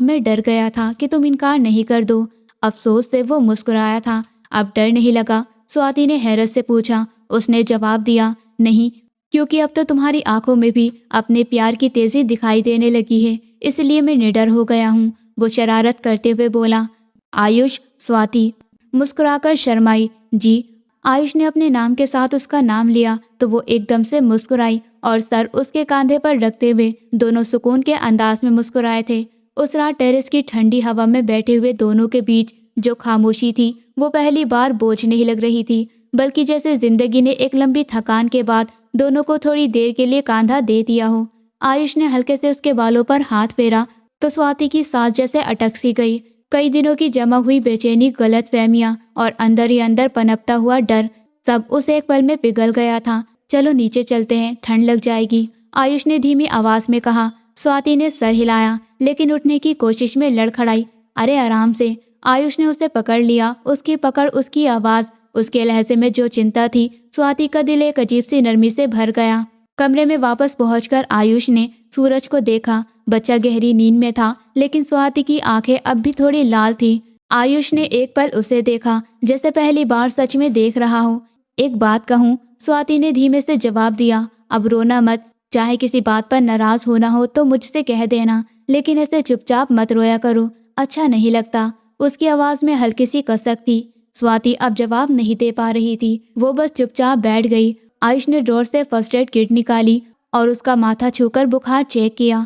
मैं डर गया था कि तुम इनकार नहीं कर दो। अफसोस से वो मुस्कुराया था। अब डर नहीं लगा? स्वाति ने हैरत से पूछा। उसने जवाब दिया, नहीं, क्योंकि अब तो तुम्हारी आंखों में भी अपने प्यार की तेजी दिखाई देने लगी है, इसलिए मैं निडर हो गया हूँ, वो शरारत करते हुए बोला। आयुष? स्वाति मुस्कुराकर शर्माई। जी। आयुष ने अपने नाम के साथ उसका नाम लिया तो वो एकदम से मुस्कुराई और सर उसके कंधे पर रखते हुए दोनों सुकून के अंदाज में मुस्कुराए थे। उस रात टेरेस की ठंडी हवा में बैठे हुए दोनों के बीच जो खामोशी थी वो पहली बार बोझ नहीं लग रही थी, बल्कि जैसे जिंदगी ने एक लंबी थकान के बाद दोनों को थोड़ी देर के लिए कांधा दे दिया हो। आयुष ने हल्के से उसके बालों पर हाथ फेरा तो स्वाति की सांस जैसे अटक सी गई। कई दिनों की जमा हुई बेचैनी, गलतफहमियां और अंदर ही अंदर पनपता हुआ डर सब उस एक पल में पिघल गया था। चलो नीचे चलते हैं, ठंड लग जाएगी, आयुष ने धीमी आवाज में कहा। स्वाति ने सर हिलाया लेकिन उठने की कोशिश में लड़खड़ाई। अरे आराम से, आयुष ने उसे पकड़ लिया। उसकी पकड़, उसकी आवाज, उसके लहजे में जो चिंता थी, स्वाति का दिल एक अजीब सी नरमी से भर गया। कमरे में वापस पहुंचकर आयुष ने सूरज को देखा। बच्चा गहरी नींद में था, लेकिन स्वाति की आंखें अब भी थोड़ी लाल थी। आयुष ने एक पल उसे देखा जैसे पहली बार सच में देख रहा हो। एक बात कहूँ? स्वाति ने धीमे से जवाब दिया। अब रोना मत, चाहे किसी बात पर नाराज होना हो तो मुझसे कह देना, लेकिन ऐसे चुपचाप मत रोया करो, अच्छा नहीं लगता। उसकी आवाज में हल्की सी कसक थी। स्वाति अब जवाब नहीं दे पा रही थी, वो बस चुपचाप बैठ गई। आयुष ने ड्रॉर से फर्स्ट एड किट निकाली और उसका माथा छूकर बुखार चेक किया।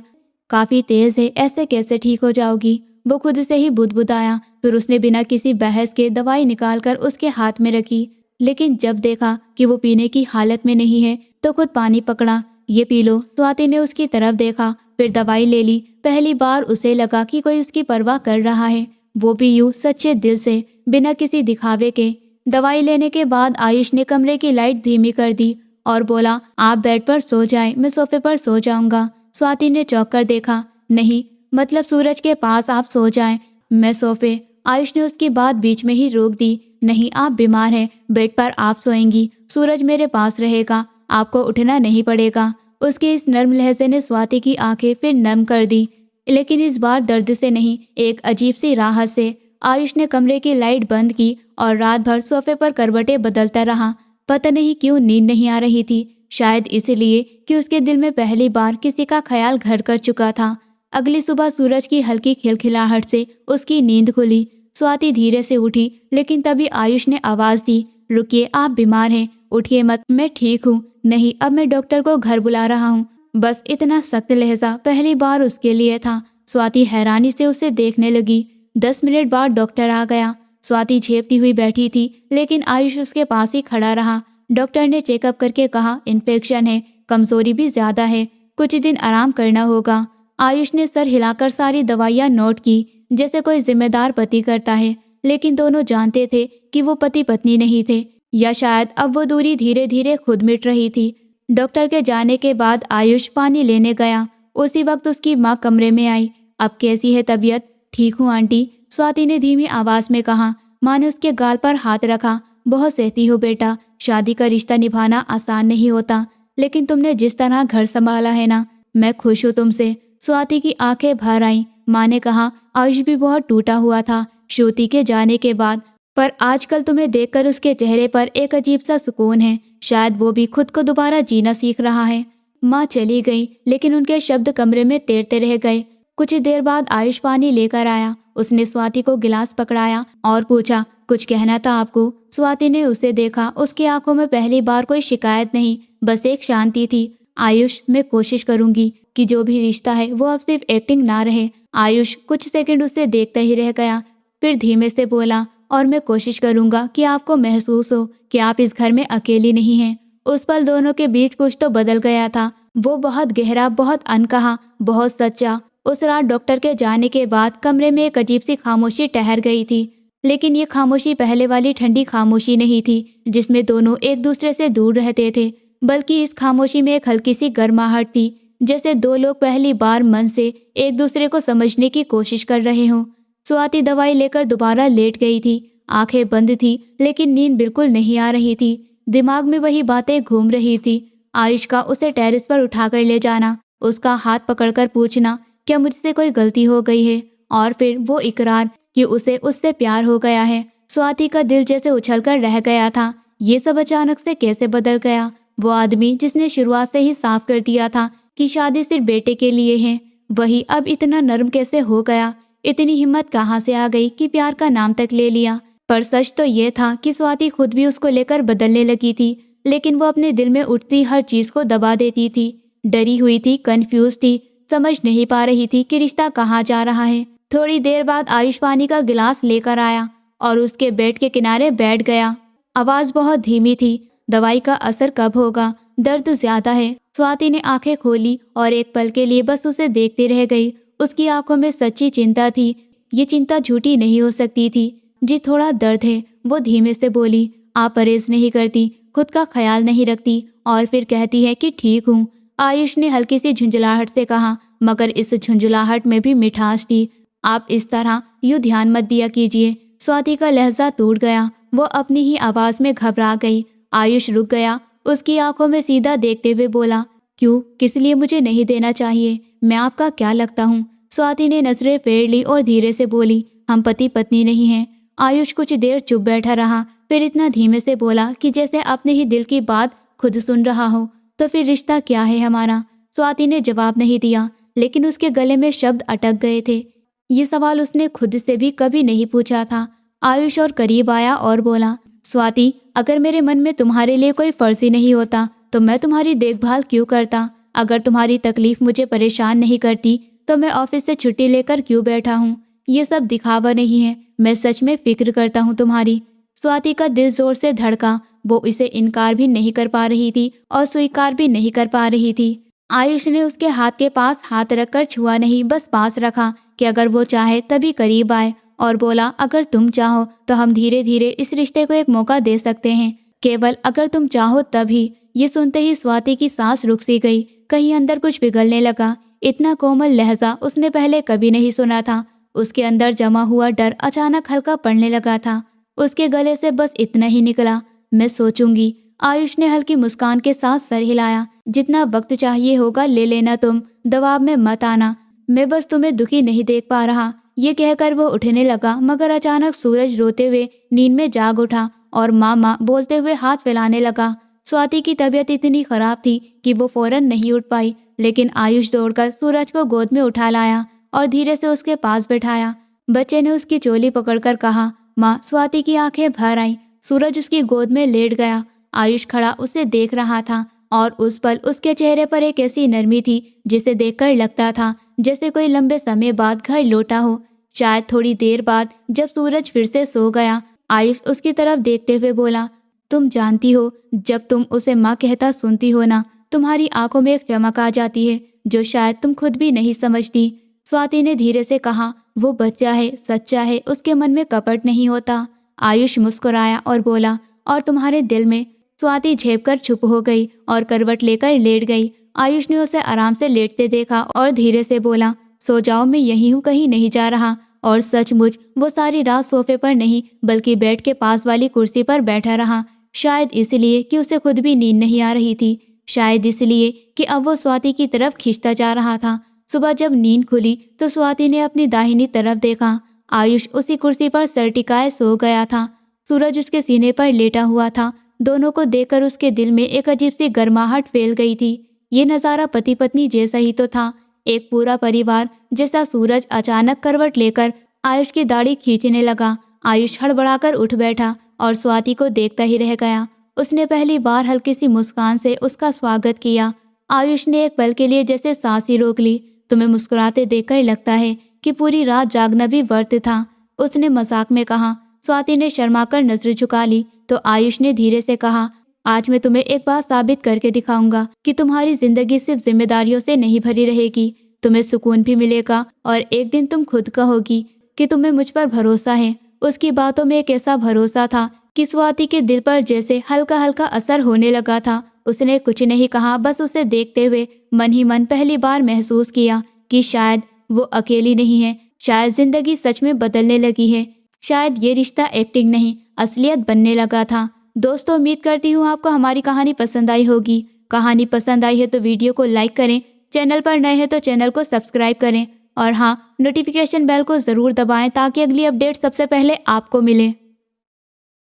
काफी तेज है, ऐसे कैसे ठीक हो जाओगी? वो खुद से ही बुदबुदाया। फिर उसने बिना किसी बहस के दवाई निकालकर उसके हाथ में रखी। लेकिन जब देखा कि वो पीने की हालत में नहीं है तो खुद पानी पकड़ा। ये पी लो। स्वाति ने उसकी तरफ देखा, फिर दवाई ले ली। पहली बार उसे लगा कि कोई उसकी परवाह कर रहा है, वो भी यूं सच्चे दिल से, बिना किसी दिखावे के। दवाई लेने के बाद आयुष ने कमरे की लाइट धीमी कर दी और बोला, आप बेड पर सो जाएं, मैं सोफे पर सो जाऊंगा। स्वाति ने चौंक कर देखा, नहीं, मतलब सूरज के पास आप सो जाएं, मैं सोफे। आयुष ने उसकी बात बीच में ही रोक दी, नहीं, आप बीमार हैं, बेड पर आप सोएंगी, सूरज मेरे पास रहेगा, आपको उठना नहीं पड़ेगा। उसके इस नर्म लहजे ने स्वाति की आंखें फिर नम कर दी, लेकिन इस बार दर्द से नहीं, एक अजीब सी राहत से। आयुष ने कमरे की लाइट बंद की और रात भर सोफे पर करवटें बदलता रहा। पता नहीं क्यों नींद नहीं आ रही थी, शायद इसलिए कि उसके दिल में पहली बार किसी का ख्याल घर कर चुका था। अगली सुबह सूरज की हल्की खिलखिलाहट से उसकी नींद खुली। स्वाति धीरे से उठी, लेकिन तभी आयुष ने आवाज दी, रुकिए, आप बीमार हैं, उठिए मत, मैं ठीक हूँ। नहीं, अब मैं डॉक्टर को घर बुला रहा हूँ। बस इतना सख्त लहजा पहली बार उसके लिए था। स्वाति हैरानी से उसे देखने लगी। 10 मिनट बाद डॉक्टर आ गया। स्वाति झेपती हुई बैठी थी, लेकिन आयुष उसके पास ही खड़ा रहा। डॉक्टर ने चेकअप करके कहा, इन्फेक्शन है, कमजोरी भी ज्यादा है, कुछ दिन आराम करना होगा। आयुष ने सर हिलाकर सारी दवाइयां नोट की, जैसे कोई जिम्मेदार पति करता है, लेकिन दोनों जानते थे कि वो पति पत्नी नहीं थे, या शायद अब वो दूरी धीरे धीरे खुद मिट रही थी। डॉक्टर के जाने के बाद आयुष पानी लेने गया। उसी वक्त उसकी माँ कमरे में आई। अब कैसी है तबीयत? ठीक हूँ आंटी, स्वाति ने धीमी आवाज में कहा। माँ ने उसके गाल पर हाथ रखा। बहुत सहती हो बेटा, शादी का रिश्ता निभाना आसान नहीं होता, लेकिन तुमने जिस तरह घर संभाला है ना, मैं खुश हूँ तुमसे। स्वाति की आंखें भर आईं। माँ ने कहा, आयुष भी बहुत टूटा हुआ था श्रुति के जाने के बाद, पर आजकल तुम्हें देखकर उसके चेहरे पर एक अजीब सा सुकून है, शायद वो भी खुद को दोबारा जीना सीख रहा है। माँ चली गई, लेकिन उनके शब्द कमरे में तैरते रह गए। कुछ देर बाद आयुष पानी लेकर आया। उसने स्वाति को गिलास पकड़ाया और पूछा, कुछ कहना था आपको? स्वाति ने उसे देखा। उसकी आंखों में पहली बार कोई शिकायत नहीं, बस एक शांति थी। आयुष, मैं कोशिश करूंगी कि जो भी रिश्ता है वो अब सिर्फ एक्टिंग ना रहे। आयुष कुछ सेकंड उसे देखता ही रह गया, फिर धीमे से बोला, और मैं कोशिश करूंगा कि आपको महसूस हो कि आप इस घर में अकेली नहीं हैं। उस पल दोनों के बीच कुछ तो बदल गया था। वो बहुत गहरा, बहुत अनकहा, बहुत सच्चा। उस रात डॉक्टर के जाने के बाद कमरे में एक अजीब सी खामोशी ठहर गई थी, लेकिन ये खामोशी पहले वाली ठंडी खामोशी नहीं थी जिसमें दोनों एक दूसरे से दूर रहते थे, बल्कि इस खामोशी में एक हल्की सी गर्माहट थी, जैसे दो लोग पहली बार मन से एक दूसरे को समझने की कोशिश कर रहे हों। स्वाति दवाई लेकर दोबारा लेट गई थी। आंखें बंद थी, लेकिन नींद बिल्कुल नहीं आ रही थी। दिमाग में वही बातें घूम रही थी। आयुष का उसे टेरेस पर उठाकर ले जाना, उसका हाथ पकड़कर पूछना, क्या मुझसे कोई गलती हो गई है? और फिर वो इकरार कि उसे उससे प्यार हो गया है। स्वाति का दिल जैसे उछलकर रह गया था। ये सब अचानक से कैसे बदल गया? वो आदमी जिसने शुरुआत से ही साफ कर दिया था कि शादी सिर्फ बेटे के लिए है, वही अब इतना नर्म कैसे हो गया? इतनी हिम्मत कहाँ से आ गई कि प्यार का नाम तक ले लिया? पर सच तो ये था कि स्वाति खुद भी उसको लेकर बदलने लगी थी, लेकिन वो अपने दिल में उठती हर चीज को दबा देती थी। डरी हुई थी, कंफ्यूज थी, समझ नहीं पा रही थी कि रिश्ता कहाँ जा रहा है। थोड़ी देर बाद आयुष पानी का गिलास लेकर आया और उसके बेड के किनारे बैठ गया। आवाज बहुत धीमी थी, दवाई का असर कब होगा? दर्द ज्यादा है। स्वाति ने आंखें खोली और एक पल के लिए बस उसे देखती रह गई। उसकी आंखों में सच्ची चिंता थी। ये चिंता झूठी नहीं हो सकती थी। जी, थोड़ा दर्द है, वो धीमे से बोली। आप परहेज नहीं करती, खुद का ख्याल नहीं रखती, और फिर कहती है कि ठीक हूँ। आयुष ने हल्की सी झुंझलाहट से कहा, मगर इस झुंझलाहट में भी मिठास थी। आप इस तरह यूँ ध्यान मत दिया कीजिए। स्वाति का लहजा टूट गया। वो अपनी ही आवाज में घबरा गई। आयुष रुक गया, उसकी आंखों में सीधा देखते हुए बोला, क्यों, किस लिए मुझे नहीं देना चाहिए? मैं आपका क्या लगता हूँ? स्वाति ने नजरें फेर ली और धीरे से बोली, हम पति पत्नी नहीं हैं। आयुष कुछ देर चुप बैठा रहा, फिर इतना धीमे से बोला कि जैसे अपने ही दिल की बात खुद सुन रहा हो, तो फिर रिश्ता क्या है हमारा? स्वाति ने जवाब नहीं दिया, लेकिन उसके गले में शब्द अटक गए थे। ये सवाल उसने खुद से भी कभी नहीं पूछा था। आयुष और करीब आया और बोला, स्वाति, अगर मेरे मन में तुम्हारे लिए कोई फर्ज ही नहीं होता तो मैं तुम्हारी देखभाल क्यों करता? अगर तुम्हारी तकलीफ मुझे परेशान नहीं करती तो मैं ऑफिस से छुट्टी लेकर क्यों बैठा हूँ? ये सब दिखावा नहीं है, मैं सच में फिक्र करता हूँ तुम्हारी। स्वाति का दिल जोर से धड़का। वो इसे इनकार भी नहीं कर पा रही थी और स्वीकार भी नहीं कर पा रही थी। आयुष ने उसके हाथ के पास हाथ रखकर छुआ नहीं, बस पास रखा कि अगर वो चाहे तभी करीब आए, और बोला, अगर तुम चाहो तो हम धीरे धीरे इस रिश्ते को एक मौका दे सकते हैं, केवल अगर तुम चाहो तभी। ये सुनते ही स्वाति की सांस रुक सी गई। कहीं अंदर कुछ पिघलने लगा। इतना कोमल लहजा उसने पहले कभी नहीं सुना था। उसके अंदर जमा हुआ डर अचानक हल्का पड़ने लगा था। उसके गले से बस इतना ही निकला, मैं सोचूंगी। आयुष ने हल्की मुस्कान के साथ सर हिलाया। जितना वक्त चाहिए होगा ले लेना, तुम दबाव में मत आना, मैं बस तुम्हें दुखी नहीं देख पा रहा। ये कहकर वो उठने लगा, मगर अचानक सूरज रोते हुए नींद में जाग उठा और मामा बोलते हुए हाथ फैलाने लगा। स्वाति की तबीयत इतनी खराब थी कि वो फौरन नहीं उठ पाई, लेकिन आयुष दौड़कर सूरज को गोद में उठा लाया और धीरे से उसके पास बैठाया। बच्चे ने उसकी चोली पकड़कर कहा, माँ। स्वाति की आंखें भर आईं। सूरज उसकी गोद में लेट गया। आयुष खड़ा उसे देख रहा था और उस पल उसके चेहरे पर एक ऐसी नरमी थी जिसे देखकर लगता था जैसे कोई लंबे समय बाद घर लौटा हो। शायद थोड़ी देर बाद जब सूरज फिर से सो गया, आयुष उसकी तरफ देखते हुए बोला, तुम जानती हो, जब तुम उसे माँ कहता सुनती हो ना, तुम्हारी आंखों में एक चमक आ जाती है जो शायद तुम खुद भी नहीं समझती। स्वाति ने धीरे से कहा, वो बच्चा है, सच्चा है, उसके मन में कपट नहीं होता। आयुष मुस्कुराया और बोला, और तुम्हारे दिल में। स्वाति झेपकर चुप हो गई और करवट लेकर लेट गई। आयुष ने उसे आराम से लेटते देखा और धीरे से बोला, सो जाओ, मैं यहीं हूँ, कहीं नहीं जा रहा। और सचमुच वो सारी रात सोफे पर नहीं बल्कि बेड के पास वाली कुर्सी पर बैठा रहा। शायद इसलिए कि उसे खुद भी नींद नहीं आ रही थी, शायद इसलिए कि अब वो स्वाति की तरफ खींचता जा रहा था। सुबह जब नींद खुली तो स्वाति ने अपनी दाहिनी तरफ देखा। आयुष उसी कुर्सी पर सर टिकाए सो गया था। सूरज उसके सीने पर लेटा हुआ था। दोनों को देखकर उसके दिल में एक अजीब सी गर्माहट फैल गई थी। ये नज़ारा पति पत्नी जैसा ही तो था, एक पूरा परिवार जैसा। सूरज अचानक करवट लेकर आयुष की दाढ़ी खींचने लगा। आयुष हड़बड़ाकर उठ बैठा और स्वाति को देखता ही रह गया। उसने पहली बार हल्की सी मुस्कान से उसका स्वागत किया। आयुष ने एक पल के लिए जैसे सांस ही रोक ली। तुम्हें मुस्कुराते देखकर लगता है कि पूरी रात जागना भी व्यर्थ था, उसने मजाक में कहा। स्वाति ने शर्माकर नजर झुका ली तो आयुष ने धीरे से कहा, आज मैं तुम्हें एक बात साबित करके दिखाऊंगा कि तुम्हारी जिंदगी सिर्फ जिम्मेदारियों से नहीं भरी रहेगी। तुम्हें सुकून भी मिलेगा और एक दिन तुम खुद कहोगी कि तुम्हें मुझ पर भरोसा है। उसकी बातों में एक ऐसा भरोसा था कि स्वाति के दिल पर जैसे हल्का हल्का असर होने लगा था। उसने कुछ नहीं कहा, बस उसे देखते हुए मन ही मन पहली बार महसूस किया कि शायद वो अकेली नहीं है, शायद जिंदगी सच में बदलने लगी है, शायद ये रिश्ता एक्टिंग नहीं असलियत बनने लगा था। दोस्तों, उम्मीद करती हूँ आपको हमारी कहानी पसंद आई होगी। कहानी पसंद आई है तो वीडियो को लाइक करें, चैनल पर नए हैं तो चैनल को सब्सक्राइब करें और हाँ, नोटिफिकेशन बेल को ज़रूर दबाएं ताकि अगली अपडेट सबसे पहले आपको मिले।